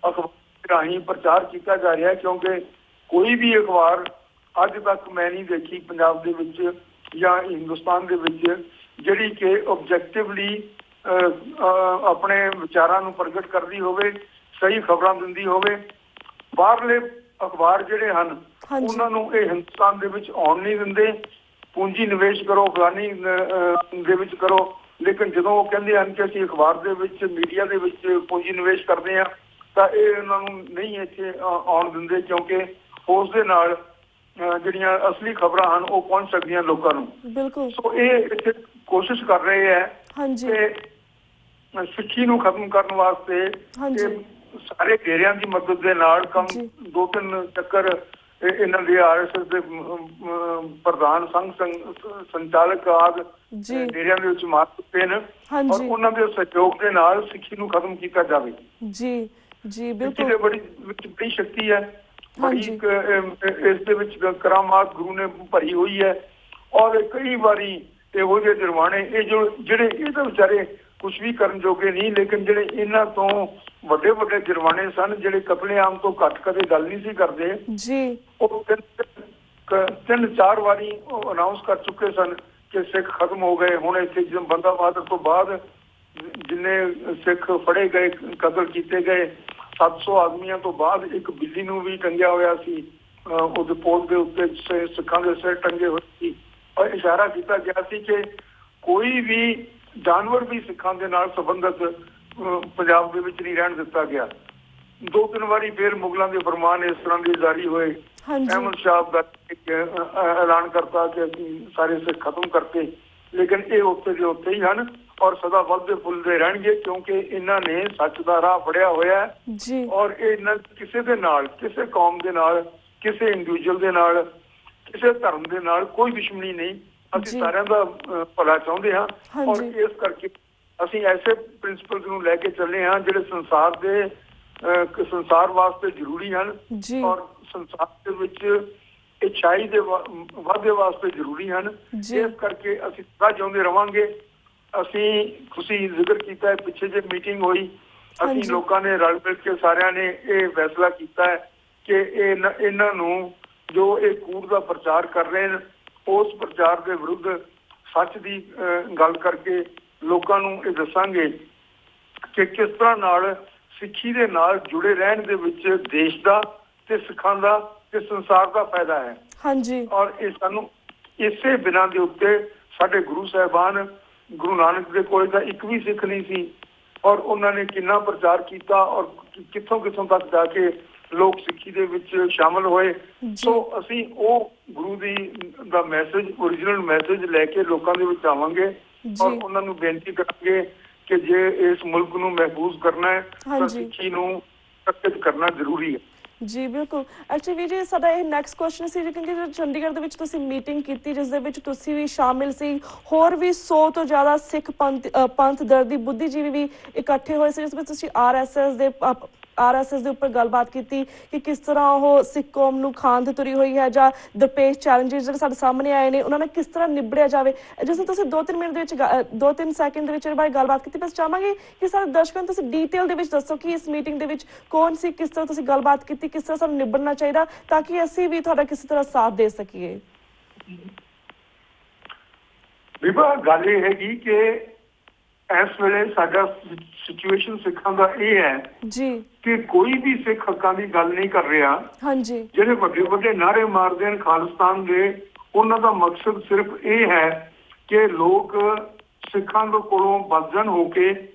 ਅਖਬਾਰ ਰਾਹੀਂ ਪ੍ਰਚਾਰ ਕੀਤਾ ਜਾ ਰਿਹਾ, ਕਿਉਂਕਿ ਕੋਈ ਵੀ ਅਖਬਾਰ ਅੱਜ ਤੱਕ ਮੈਂ ਨਹੀਂ ਦੇਖੀ ਪੰਜਾਬ ਦੇ ਵਿੱਚ ਜਾਂ ਹਿੰਦੁਸਤਾਨ ਦੇ ਵਿੱਚ ਜਿਹੜੀ ਕਿ ਓਬਜੈਕਟਿਵਲੀ ਆਪਣੇ ਵਿਚਾਰਾਂ ਨੂੰ ਪ੍ਰਗਟ ਕਰਦੀ ਹੋਵੇ, ਸਹੀ ਖਬਰਾਂ ਦਿੰਦੀ ਹੋਵੇ। ਬਾਹਰਲੇ ਅਖਬਾਰ ਜਿਹੜੇ ਹਨ ਉਹਨਾਂ ਨੂੰ ਇਹ ਹਿੰਦੁਸਤਾਨ ਦੇ ਵਿੱਚ ਆਉਣ ਨਹੀਂ ਦਿੰਦੇ। ਪੂੰਜੀ ਨਿਵੇਸ਼ ਕਰੋ, ਫਲਾਨੀ ਦੇ ਵਿੱਚ ਕਰੋ, ਲੇਕਿਨ ਜਦੋਂ ਉਹ ਕਹਿੰਦੇ ਹਨ ਕਿ ਅਸੀਂ ਅਖਬਾਰ ਦੇ ਵਿੱਚ ਮੀਡੀਆ ਦੇ ਵਿੱਚ ਪੂੰਜੀ ਨਿਵੇਸ਼ ਕਰਦੇ ਹਾਂ ਤਾਂ ਇਹ ਉਹਨਾਂ ਨੂੰ ਨਹੀਂ ਇੱਥੇ ਆਉਣ ਦਿੰਦੇ, ਕਿਉਂਕਿ ਉਸ ਦੇ ਨਾਲ ਜਿਹੜੀਆਂ ਅਸਲੀ ਖਬਰਾਂ ਹਨ ਉਹ ਪਹੁੰਚ ਸਕਦੀਆਂ ਲੋਕਾਂ ਨੂੰ। ਸੋ ਇਹ ਇੱਥੇ ਕੋਸ਼ਿਸ਼ ਕਰ ਰਹੇ ਹੈ ਕਿ ਸਿੱਖੀ ਨੂੰ ਖਤਮ ਕਰਨ ਵਾਸਤੇ ਸਾਰੇ ਘੇਰਿਆਂ ਦੀ ਮਦਦ ਦੇ ਨਾਲ 2-3 ਚੱਕਰ ਇਹਨਾਂ ਦੇ RSS ਦੇ ਪ੍ਰਧਾਨ ਸੰਘ ਸੰਚਾਲਕ ਆਦਿ ਡੇਰਿਆਂ ਦੇ ਵਿੱਚ ਮਾਰ ਦਿੱਤੇ ਨੇ ਔਰ ਉਹਨਾਂ ਦੇ ਸਹਿਯੋਗ ਦੇ ਨਾਲ ਸਿੱਖੀ ਨੂੰ ਖਤਮ ਕੀਤਾ ਜਾਵੇ। ਬਿਲਕੁਲ ਬੜੀ ਸ਼ਕਤੀ ਹੈ, ਬੜੀ ਇਸ ਦੇ ਵਿੱਚ ਕਰਾਮਾਤ ਗੁਰੂ ਨੇ ਭਰੀ ਹੋਈ ਹੈ। ਔਰ ਕਈ ਵਾਰੀ ਇਹੋ ਜਿਹੇ ਜਰਮਾਨੇ ਜਿਹੜੇ ਇਹ ਤਾਂ ਵਿਚਾਰੇ ਕੁਛ ਵੀ ਕਰਨ ਜੋਗੇ ਨਹੀਂ, ਲੇਕਿਨ ਜਿਹੜੇ ਇਹਨਾਂ ਤੋਂ ਵੱਡੇ ਵੱਡੇ ਜਰਮਾਨੇ ਸਨ, ਜਿਹੜੇ ਕਤਲੇਆਮ ਤੋਂ ਘੱਟ ਕਦੇ ਗੱਲ ਨਹੀਂ ਸੀ ਕਰਦੇ, ਉਹ 3-4 ਵਾਰੀ ਅਨਾਉਂਸ ਕਰ ਚੁੱਕੇ ਸਨ ਕਿ ਸਿੱਖ ਖਤਮ ਹੋ ਗਏ। ਹੁਣ ਇੱਥੇ ਬੰਦਾ ਬਹਾਦਰ ਤੋਂ ਬਾਅਦ ਜਿੰਨੇ ਸਿੱਖ ਫੜੇ ਗਏ, ਕਤਲ ਕੀਤੇ ਗਏ, 700 ਆਦਮੀਆਂ ਤੋਂ ਬਾਅਦ ਇੱਕ ਬਿੱਲੀ ਨੂੰ ਵੀ ਟੰਗਿਆ ਹੋਇਆ ਸੀ, ਉਹਦੇ ਪੋਲ ਦੇ ਉੱਤੇ ਸਿੱਖਾਂ ਦੇ ਸਿਰ ਟੰਗੇ ਹੋਏ ਸੀ ਔਰ ਇਸ਼ਾਰਾ ਕੀਤਾ ਗਿਆ ਸੀ ਕਿ ਕੋਈ ਵੀ ਜਾਨਵਰ ਵੀ ਸਿੱਖਾਂ ਦੇ ਨਾਲ ਸੰਬੰਧਿਤ ਪੰਜਾਬ ਦੇ ਵਿੱਚ ਨਹੀਂ ਰਹਿਣ ਦਿੱਤਾ ਗਿਆ। 2-3 ਵਾਰੀ ਫਿਰ ਮੁਗਲਾਂ ਦੇ ਫਰਮਾਨ ਇਸ ਤਰ੍ਹਾਂ ਦੇ ਜਾਰੀ ਹੋਏ। ਅਹਿਮਦ ਸ਼ਾਹ ਦਾ ਐਲਾਨ ਕਰਤਾ ਕਿ ਅਸੀਂ ਸਾਰੇ ਸਿੱਖ ਖਤਮ ਕਰਤੇ, ਲੇਕਿਨ ਇਹ ਉੱਥੇ ਦੇ ਉੱਥੇ ਹੀ ਹਨ ਔਰ ਸਦਾ ਵੱਧਦੇ ਫੁੱਲਦੇ ਰਹਿਣਗੇ, ਕਿਉਂਕਿ ਇਹਨਾਂ ਨੇ ਸੱਚ ਦਾ ਰਾਹ ਫੜਿਆ ਹੋਇਆ ਔਰ ਇਹਨਾਂ ਕਿਸੇ ਦੇ ਨਾਲ, ਕਿਸੇ ਕੌਮ ਦੇ ਨਾਲ, ਕਿਸੇ ਇੰਡੀਵਿਜੂਅਲ ਦੇ ਨਾਲ, ਕਿਸੇ ਧਰਮ ਦੇ ਨਾਲ ਕੋਈ ਦੁਸ਼ਮਣੀ ਨਹੀਂ। ਅਸੀਂ ਸਾਰਿਆਂ ਦਾ ਭਲਾ ਚਾਹੁੰਦੇ ਹਾਂ ਔਰ ਇਸ ਕਰਕੇ ਅਸੀਂ ਐਸੇ ਪ੍ਰਿੰਸੀਪਲਸ ਨੂੰ ਲੈ ਕੇ ਚੱਲੇ ਹਾਂ ਜਿਹੜੇ ਸੰਸਾਰ ਵਾਸਤੇ ਜ਼ਰੂਰੀ ਹਨ ਔਰ ਸੰਸਾਰ ਦੇ ਵਿੱਚ ਇੱਛਾਈ ਦੇ ਵਾਧੇ ਵਾਸਤੇ ਜ਼ਰੂਰੀ ਹਨ। ਇਸ ਕਰਕੇ ਅਸੀਂ ਸਦਾ ਜਿਉਂਦੇ ਰਵਾਂਗੇ। ਅਸੀਂ ਤੁਸੀਂ ਜ਼ਿਕਰ ਕੀਤਾ ਹੈ, ਪਿੱਛੇ ਜੇ ਮੀਟਿੰਗ ਹੋਈ, ਅਸੀਂ ਲੋਕਾਂ ਨੇ ਰਲ ਮਿਲ ਕੇ ਸਾਰਿਆਂ ਨੇ ਇਹ ਫੈਸਲਾ ਕੀਤਾ ਹੈ ਕਿ ਇਹਨਾਂ ਨੂੰ ਜੋ ਇਹ ਕੂੜ ਦਾ ਪ੍ਰਚਾਰ ਕਰ ਰਹੇ ਨੇ ਉਸ ਪ੍ਰਚਾਰ ਦੇ ਵਿਰੁੱਧ ਸੱਚ ਦੀ ਗੱਲ ਕਰਕੇ ਲੋਕਾਂ ਨੂੰ ਇਹ ਦੱਸਾਂਗੇ ਕਿ ਕਿਸ ਤਰ੍ਹਾਂ ਨਾਲ ਸਿੱਖੀ ਦੇ ਨਾਲ ਜੁੜੇ ਰਹਿਣ ਦੇ ਵਿੱਚ ਦੇਸ਼ ਦਾ ਤੇ ਸਿੱਖਾਂ ਦਾ ਤੇ ਸੰਸਾਰ ਦਾ ਫਾਇਦਾ ਹੈ। ਔਰ ਇਹ ਸਾਨੂੰ ਇਸੇ ਬਿਨਾਂ ਦੇ ਉੱਤੇ ਸਾਡੇ ਗੁਰੂ ਸਾਹਿਬਾਨ, ਗੁਰੂ ਨਾਨਕ ਦੇ ਕੋਲ ਤਾਂ ਇੱਕ ਵੀ ਸਿੱਖ ਨਹੀਂ ਸੀ ਔਰ ਉਹਨਾਂ ਨੇ ਕਿੰਨਾ ਪ੍ਰਚਾਰ ਕੀਤਾ ਔਰ ਕਿੱਥੋਂ ਕਿੱਥੋਂ ਤੱਕ ਜਾ ਕੇ ਲੋਕ ਸਿੱਖੀ ਦੇ ਵਿੱਚ ਸ਼ਾਮਲ ਹੋਏ। ਸੋ ਅਸੀਂ ਉਹ ਗੁਰੂ ਦਾ ਮੈਸੇਜ, ਓਰੀਜਨਲ ਮੈਸੇਜ ਲੈ ਕੇ ਲੋਕਾਂ ਦੇ ਵਿੱਚ ਆਵਾਂਗੇ ਔਰ ਉਹਨਾਂ ਨੂੰ ਬੇਨਤੀ ਕਰਾਂਗੇ ਕਿ ਜੇ ਇਸ ਮੁਲਕ ਨੂੰ ਮਹਿਫੂਜ਼ ਕਰਨਾ ਹੈ ਤਾਂ ਸਿੱਖੀ ਨੂੰ ਸੁਰੱਖਿਅਤ ਕਰਨਾ ਜ਼ਰੂਰੀ ਹੈ। ਜੀ ਬਿਲਕੁਲ। ਐਕਚੁਅਲੀ ਜੀ ਸਾਡਾ ਇਹ ਨੈਕਸਟ ਕੁਐਸਚਨ ਸੀ, ਕਿਉਂਕਿ ਚੰਡੀਗੜ੍ਹ ਦੇ ਵਿੱਚ ਤੁਸੀਂ ਮੀਟਿੰਗ ਕੀਤੀ ਜਿਸ ਦੇ ਵਿੱਚ ਤੁਸੀਂ ਵੀ ਸ਼ਾਮਿਲ ਸੀ, ਹੋਰ ਵੀ 100 ਤੋਂ ਜ਼ਿਆਦਾ ਸਿੱਖ ਪੰਥ ਦਰਦੀ ਬੁੱਧੀਜੀਵੀ ਵੀ ਇਕੱਠੇ ਹੋਏ ਸੀ, ਜਿਸ ਵਿੱਚ ਤੁਸੀਂ RSS ਦੇ RSS ਦੇ ਉੱਪਰ ਗੱਲਬਾਤ ਕੀਤੀ ਕਿ ਕਿਸ ਤਰ੍ਹਾਂ ਉਹ ਸਿੱਖ ਕੌਮ ਨੂੰ ਖਾਣ ਤੇ ਤੁਰੀ ਹੋਈ ਹੈ, ਜਾਂ ਦਰਪੇਸ਼ ਚੈਲੰਜਸ ਜਿਹੜੇ ਸਾਡੇ ਸਾਹਮਣੇ ਆਏ ਨੇ ਉਹਨਾਂ ਨਾਲ ਕਿਸ ਤਰ੍ਹਾਂ ਨਿਬੜਿਆ ਜਾਵੇ। ਜਿਸ ਤਰ੍ਹਾਂ ਤੁਸੀਂ 2-3 ਮਿੰਟ ਦੇ ਵਿੱਚ 2-3 ਸੈਕਿੰਡ ਦੇ ਵਿੱਚ ਇਹਦੇ ਬਾਰੇ ਗੱਲਬਾਤ ਕੀਤੀ, ਬਸ ਚਾਹਾਂਗੇ ਕਿ ਸਾਰੇ ਦਰਸ਼ਕਾਂ ਨੂੰ ਤੁਸੀਂ ਡੀਟੇਲ ਦੇ ਵਿੱਚ ਦੱਸੋ ਕਿ ਇਸ ਮੀਟਿੰਗ ਦੇ ਵਿੱਚ ਕੌਣ ਸੀ, ਕਿਸ ਤਰ੍ਹਾਂ ਤੁਸੀਂ ਗੱਲਬਾਤ ਕੀਤੀ, ਕਿਸ ਤਰ੍ਹਾਂ ਸਾਨੂੰ ਨਿਬੜਨਾ ਚਾਹੀਦਾ ਤਾਂ ਕਿ ਅਸੀਂ ਵੀ ਤੁਹਾਡਾ ਕਿਸੇ ਤਰ੍ਹਾਂ ਸਾਥ ਦੇ ਸਕੀਏ। ਬੀਬਾ ਗੱਲ ਇਹ ਹੈਗੀ ਕਿ ਇਸ ਵੇਲੇ ਸਾਡਾ ਸਿਚੁਏਸ਼ਨ ਸਿੱਖਾਂ ਦਾ ਇਹ ਹੈ ਜੀ ਕਿ ਕੋਈ ਵੀ ਸਿੱਖ ਹੱਕਾਂ ਦੀ ਗੱਲ ਨਹੀਂ ਕਰ ਰਿਹਾ। ਹਾਂਜੀ, ਜਿਹੜੇ ਵੱਡੇ ਵੱਡੇ ਨਾਅਰੇ ਮਾਰਦੇ ਹਨ ਖਾਲਿਸਤਾਨ ਦੇ, ਉਹਨਾਂ ਦਾ ਮਕਸਦ ਸਿਰਫ ਇਹ ਹੈ ਕਿ ਲੋਕ ਸਿੱਖਾਂ ਦੇ ਕੋਲੋਂ ਬਦਜਨ ਹੋ ਕੇ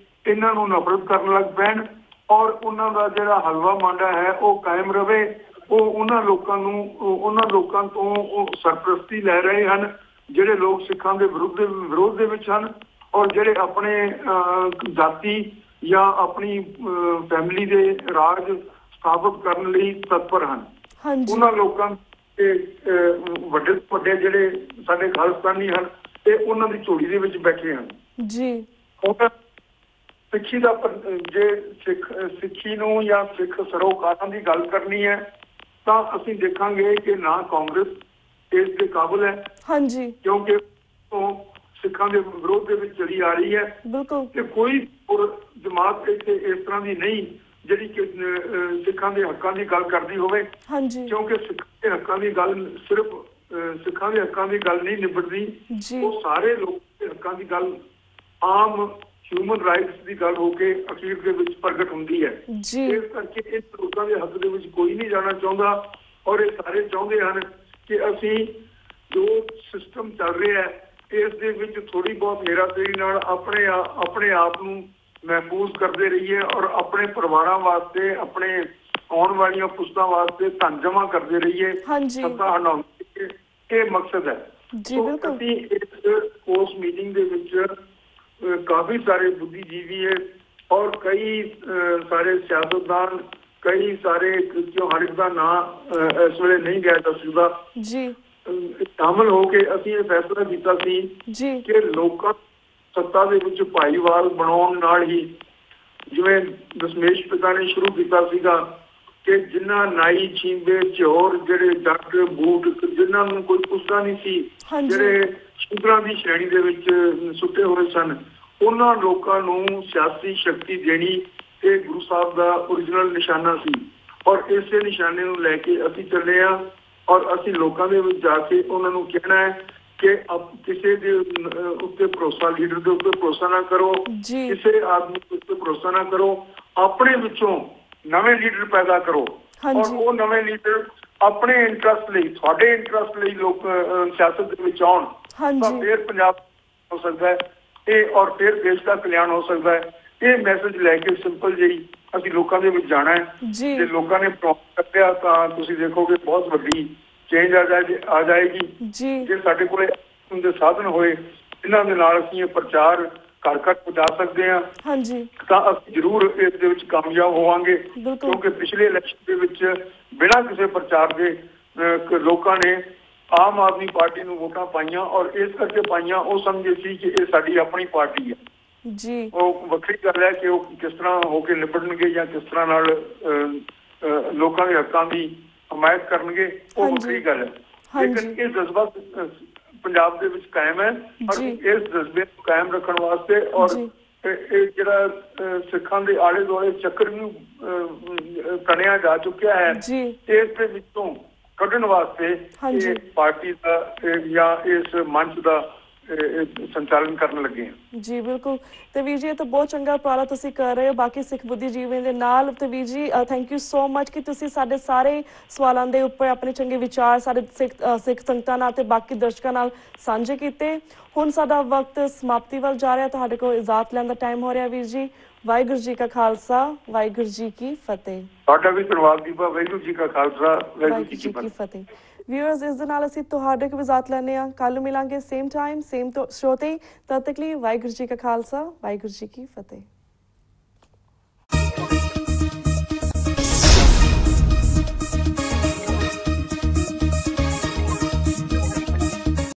ਇਹਨਾਂ ਨੂੰ ਨਫ਼ਰਤ ਕਰਨ ਲੱਗ ਪੈਣ ਔਰ ਉਹਨਾਂ ਦਾ ਜਿਹੜਾ ਹਲਵਾ ਮਾਂਡਾ ਹੈ ਉਹ ਕਾਇਮ ਰਵੇ। ਉਹ ਉਹਨਾਂ ਲੋਕਾਂ ਤੋਂ ਉਹ ਸਰਪ੍ਰਸਤੀ ਲੈ ਰਹੇ ਹਨ ਜਿਹੜੇ ਲੋਕ ਸਿੱਖਾਂ ਦੇ ਵਿਰੋਧ ਦੇ ਵਿੱਚ ਹਨ ਔਰ ਜਿਹੜੇ ਆਪਣੇ ਜਾਤੀ ਜਾਂ ਆਪਣੀ ਫੈਮਿਲੀ ਦੇ ਰਾਜ ਸਥਾਪਿਤ ਕਰਨ ਲਈ ਤਤਪਰ ਹਨ। ਉਹਨਾਂ ਲੋਕਾਂ ਦੇ ਵੱਡੇ ਜਿਹੜੇ ਸਾਡੇ ਖਾਲਿਸਤਾਨੀ ਹਨ ਤੇ ਉਹਨਾਂ ਦੀ ਝੋਲੀ ਦੇ ਵਿੱਚ ਬੈਠੇ ਹਨ ਜੀ। ਸਿੱਖੀ ਦਾ ਜੇ ਸਿੱਖੀ ਨੂੰ ਜਾਂ ਸਿੱਖ ਸਰੋਕਾਰਾਂ ਦੀ ਗੱਲ ਕਰਨੀ ਹੈ ਤਾਂ ਅਸੀਂ ਦੇਖਾਂਗੇ ਕਿ ਨਾ ਕਾਂਗਰਸ ਇਸ ਦੇ ਕਾਬਲ ਹੈ। ਹਾਂਜੀ, ਕਿਉਂਕਿ ਉਹ ਸਿੱਖਾਂ ਦੇ ਵਿਰੋਧ ਦੇ ਵਿੱਚ ਚਲੀ ਆ ਰਹੀ ਹੈ। ਬਿਲਕੁਲ, ਤੇ ਕੋਈ ਹੋਰ ਜਮਾਤ ਇੱਥੇ ਇਸ ਤਰ੍ਹਾਂ ਦੀ ਨਹੀਂ ਜਿਹੜੀ ਕਿ ਸਿੱਖਾਂ ਦੇ ਹੱਕਾਂ ਦੀ ਗੱਲ ਕਰਦੀ ਹੋਵੇ। ਹਾਂਜੀ, ਕਿਉਂਕਿ ਸਿੱਖਾਂ ਦੇ ਹੱਕਾਂ ਦੀ ਗੱਲ ਸਿਰਫ ਸਿੱਖਾਂ ਦੇ ਹੱਕਾਂ ਦੀ ਗੱਲ ਨਹੀਂ ਨਿਬੜਦੀ, ਉਹ ਸਾਰੇ ਲੋਕਾਂ ਦੇ ਹੱਕਾਂ ਦੀ ਗੱਲ ਆਮ ਹਿਊਮਨ ਰਾਈਟਸ ਦੀ ਗੱਲ ਹੋ ਕੇ ਅਖੀਰ ਦੇ ਵਿੱਚ ਪ੍ਰਗਟ ਹੁੰਦੀ ਹੈ। ਇਸ ਕਰਕੇ ਇਹ ਲੋਕਾਂ ਦੇ ਹੱਕ ਦੇ ਵਿੱਚ ਕੋਈ ਨਹੀਂ ਜਾਣਾ ਚਾਹੁੰਦਾ ਔਰ ਇਹ ਸਾਰੇ ਚਾਹੁੰਦੇ ਹਨ ਕਿ ਅਸੀਂ ਜੋ ਸਿਸਟਮ ਚੱਲ ਰਿਹਾ ਹੈ ਇਸ ਦੇ ਵਿੱਚ ਥੋੜੀ ਬਹੁਤ ਹੇਰਾਫੇਰੀ ਨਾਲ ਆਪਣੇ ਆਪ ਨੂੰ ਮਹਿਫੂਜ਼ ਕਰਦੇ ਰਹੀਏ ਔਰ ਆਪਣੇ ਪਰਿਵਾਰਾਂ ਵਾਸਤੇ, ਆਪਣੇ ਆਉਣ ਵਾਲੀਆਂ ਪੁਸਤਾਂ ਵਾਸਤੇ ਧਨ ਜਮ੍ਹਾਂ ਕਰਦੇ ਰਹੀਏ। ਸੱਤਾ ਹਟਾਉਣ ਇਹ ਮਕਸਦ ਹੈ। ਅਸੀਂ ਉਸ ਮੀਟਿੰਗ ਦੇ ਵਿੱਚ ਕਾਫੀ ਸਾਰੇ ਬੁੱਧੀਜੀਵੀ ਹੈ ਔਰ ਕਈ ਸਾਰੇ ਸਿਆਸਤਦਾਨ, ਕਈ ਸਾਰੇ ਹਰ ਇੱਕ ਦਾ ਨਾਂ ਇਸ ਵੇਲੇ ਨਹੀਂ ਲਿਆ ਜਾ ਸਕਦਾ, ਸ਼ਾਮਲ ਹੋ ਕੇ ਅਸੀਂ ਇਹ ਫੈਸਲਾ ਕੀਤਾ ਸੀ ਕਿ ਲੋਕਾਂ ਸੱਤਾ ਦੇ ਵਿੱਚ ਭਾਈਵਾਲ ਬਣਾਉਣ ਨਾਲ ਹੀ, ਜਿਵੇਂ ਦਸ਼ਮੇਸ਼ ਪਿਤਾ ਨੇ ਸ਼ੁਰੂ ਕੀਤਾ ਸੀਗਾ ਕਿ ਜਿਨ੍ਹਾਂ ਨਾਈ ਛੀਂਦੇ ਚੋਰ ਜਿਹੜੇ ਜੱਟ ਬੂਟ ਜਿਨ੍ਹਾਂ ਨੂੰ ਕੋਈ ਪੁੱਛਦਾ ਨਹੀਂ ਸੀ, ਜਿਹੜੇ ਸ਼ੂਦਰਾਂ ਦੀ ਸ਼੍ਰੇਣੀ ਦੇ ਵਿੱਚ ਸੁੱਟੇ ਹੋਏ ਸਨ, ਉਹਨਾਂ ਲੋਕਾਂ ਨੂੰ ਸਿਆਸੀ ਸ਼ਕਤੀ ਦੇਣੀ ਇਹ ਗੁਰੂ ਸਾਹਿਬ ਦਾ ਓਰੀਜਨਲ ਨਿਸ਼ਾਨਾ ਸੀ ਔਰ ਇਸੇ ਨਿਸ਼ਾਨੇ ਨੂੰ ਲੈ ਕੇ ਅਸੀਂ ਚੱਲੇ ਹਾਂ ਔਰ ਅਸੀਂ ਲੋਕਾਂ ਦੇ ਵਿੱਚ ਜਾ ਕੇ ਉਹਨਾਂ ਨੂੰ ਕਹਿਣਾ ਹੈ ਕਿ ਕਿਸੇ ਦੇ ਉੱਤੇ ਭਰੋਸਾ, ਲੀਡਰ ਦੇ ਉੱਤੇ ਭਰੋਸਾ ਨਾ ਕਰੋ, ਕਿਸੇ ਆਦਮੀ ਉੱਤੇ ਭਰੋਸਾ ਨਾ ਕਰੋ, ਆਪਣੇ ਵਿੱਚੋਂ ਨਵੇਂ ਲੀਡਰ ਪੈਦਾ ਕਰੋ ਔਰ ਉਹ ਨਵੇਂ ਲੀਡਰ ਆਪਣੇ ਇੰਟਰਸਟ ਲਈ, ਤੁਹਾਡੇ ਇੰਟਰਸਟ ਲਈ ਲੋਕ ਸਿਆਸਤ ਦੇ ਵਿੱਚ ਆਉਣ ਤਾਂ ਫਿਰ ਪੰਜਾਬ ਹੋ ਸਕਦਾ ਹੈ ਇਹ ਔਰ ਫਿਰ ਦੇਸ਼ ਦਾ ਕਲਿਆਣ ਹੋ ਸਕਦਾ ਹੈ। ਇਹ ਮੈਸੇਜ ਲੈ ਕੇ ਸਿੰਪਲ ਜਿਹੀ ਅਸੀਂ ਲੋਕਾਂ ਦੇ ਵਿੱਚ ਜਾਣਾ ਹੈ। ਜੇ ਲੋਕਾਂ ਨੇ ਪ੍ਰੋਪਰ ਕਰਿਆ ਤਾਂ ਤੁਸੀਂ ਦੇਖੋਗੇ ਬਹੁਤ ਵੱਡੀ ਚੇਂਜ ਆ ਜਾਏਗੀ। ਜੇ ਸਾਡੇ ਕੋਲੇ ਦੇ ਸਾਧਨ ਹੋਏ ਇਹਨਾਂ ਦੇ ਨਾਲ ਅਸੀਂ ਇਹ ਪ੍ਰਚਾਰ ਘਰ ਘਰ ਪਹੁੰਚਾ ਸਕਦੇ ਹਾਂ ਤਾਂ ਅਸੀਂ ਜ਼ਰੂਰ ਇਸ ਦੇ ਵਿੱਚ ਕਾਮਯਾਬ ਹੋਵਾਂਗੇ। ਕਿਉਂਕਿ ਪਿਛਲੇ ਇਲੈਕਸ਼ਨ ਦੇ ਵਿੱਚ ਬਿਨਾਂ ਕਿਸੇ ਪ੍ਰਚਾਰ ਦੇ ਲੋਕਾਂ ਨੇ ਆਮ ਆਦਮੀ ਪਾਰਟੀ ਨੂੰ ਵੋਟਾਂ ਪਾਈਆਂ ਔਰ ਇਸ ਕਰਕੇ ਪਾਈਆਂ ਉਹ ਸਮਝੇ ਸੀ ਕਿ ਇਹ ਸਾਡੀ ਆਪਣੀ ਪਾਰਟੀ ਹੈ। ਉਹ ਵੱਖਰੀ ਗੱਲ ਹੈ ਕਿ ਉਹ ਕਿਸ ਤਰ੍ਹਾਂ ਹੋ ਕੇ ਨਿਬੜਨਗੇ ਜਾਂ ਕਿਸ ਤਰ੍ਹਾਂ ਨਾਲ ਲੋਕਾਂ ਦੇ ਹੱਕਾਂ ਦੀ ਹਮਾਇਤ ਕਰਨਗੇ, ਉਹ ਵੱਖਰੀ ਗੱਲ ਹੈ। ਲੇਕਿਨ ਇਹ ਜਜ਼ਬਾ ਪੰਜਾਬ ਦੇ ਵਿੱਚ ਕਾਇਮ ਹੈ ਔਰ ਇਸ ਜਜ਼ਬੇ ਨੂੰ ਕਾਇਮ ਰੱਖਣ ਵਾਸਤੇ ਔਰ ਇਹ ਜਿਹੜਾ ਸਿੱਖਾਂ ਦੇ ਆਲੇ ਦੁਆਲੇ ਚੱਕਰ ਵੀ ਤਣਿਆ ਜਾ ਚੁੱਕਿਆ ਹੈ, ਇਸ ਦੇ ਵਿੱਚੋਂ ਕੱਢਣ ਵਾਸਤੇ ਇਹ ਪਾਰਟੀ ਦਾ ਜਾਂ ਇਸ ਮੰਚ ਦਾ ਸੰਚਾਲਨ ਕਰਨ ਲੱਗੇ ਹਾਂ। ਜੀ ਬਿਲਕੁਲ, ਤੇ ਵੀਰ ਜੀ ਇਹ ਤਾਂ ਬਹੁਤ ਚੰਗਾ ਉਪਰਾਲਾ ਤੁਸੀਂ ਕਰ ਰਹੇ ਹੋ ਬਾਕੀ ਸਿੱਖ ਬੁੱਧੀਜੀਵੀਆਂ ਦੇ ਨਾਲ। ਤੇ ਵੀਰ ਜੀ ਥੈਂਕ ਯੂ ਸੋ ਮਚ ਕਿ ਤੁਸੀਂ ਸਾਡੇ ਸਾਰੇ ਸਵਾਲਾਂ ਦੇ ਉੱਪਰ ਆਪਣੇ ਚੰਗੇ ਵਿਚਾਰ ਸਾਡੇ ਸਿੱਖ ਸੰਗਤਾਂ ਨਾਲ ਤੇ ਬਾਕੀ ਦਰਸ਼ਕਾਂ ਨਾਲ ਸਾਂਝੇ ਕੀਤੇ। ਹੁਣ ਸਾਡਾ ਵਕਤ ਸਮਾਪਤੀ ਵੱਲ ਜਾ ਰਿਹਾ, ਤੁਹਾਡੇ ਕੋਲ ਇਜਾਜ਼ਤ ਲੈਣ ਦਾ ਟਾਈਮ ਹੋ ਰਿਹਾ। ਵੀਰ ਜੀ ਵਾਹਿਗੁਰੂ ਜੀ ਕਾ ਖਾਲਸਾ, ਵਾਹਿਗੁਰੂ ਜੀ ਕੀ ਫਤਿਹ। ਤੁਹਾਡਾ ਵੀ ਧੰਨਵਾਦ ਦੀਪਾ। ਵਾਹਿਗੁਰੂ ਜੀ ਕਾ ਖਾਲਸਾ, ਵਾਹਿਗੁਰੂ ਜੀ ਕੀ ਫਤਿਹ। ਵਿਊਅਰਸ ਇਸ ਦੇ ਨਾਲ ਅਸੀਂ ਤੁਹਾਡੇ ਕੋਲ ਇਜਾਜ਼ਤ ਲੈਂਦੇ ਹਾਂ। ਕੱਲ੍ਹ ਮਿਲਾਂਗੇ ਸੇਮ ਟਾਈਮ ਸੇਮ ਸ਼ੋਅ ਤੇ। ਤਦ ਤੱਕ ਲਈ ਵਾਹਿਗੁਰੂ ਜੀ ਕਾ ਖਾਲਸਾ, ਵਾਹਿਗੁਰੂ ਜੀ ਕੀ ਫਤਿਹ।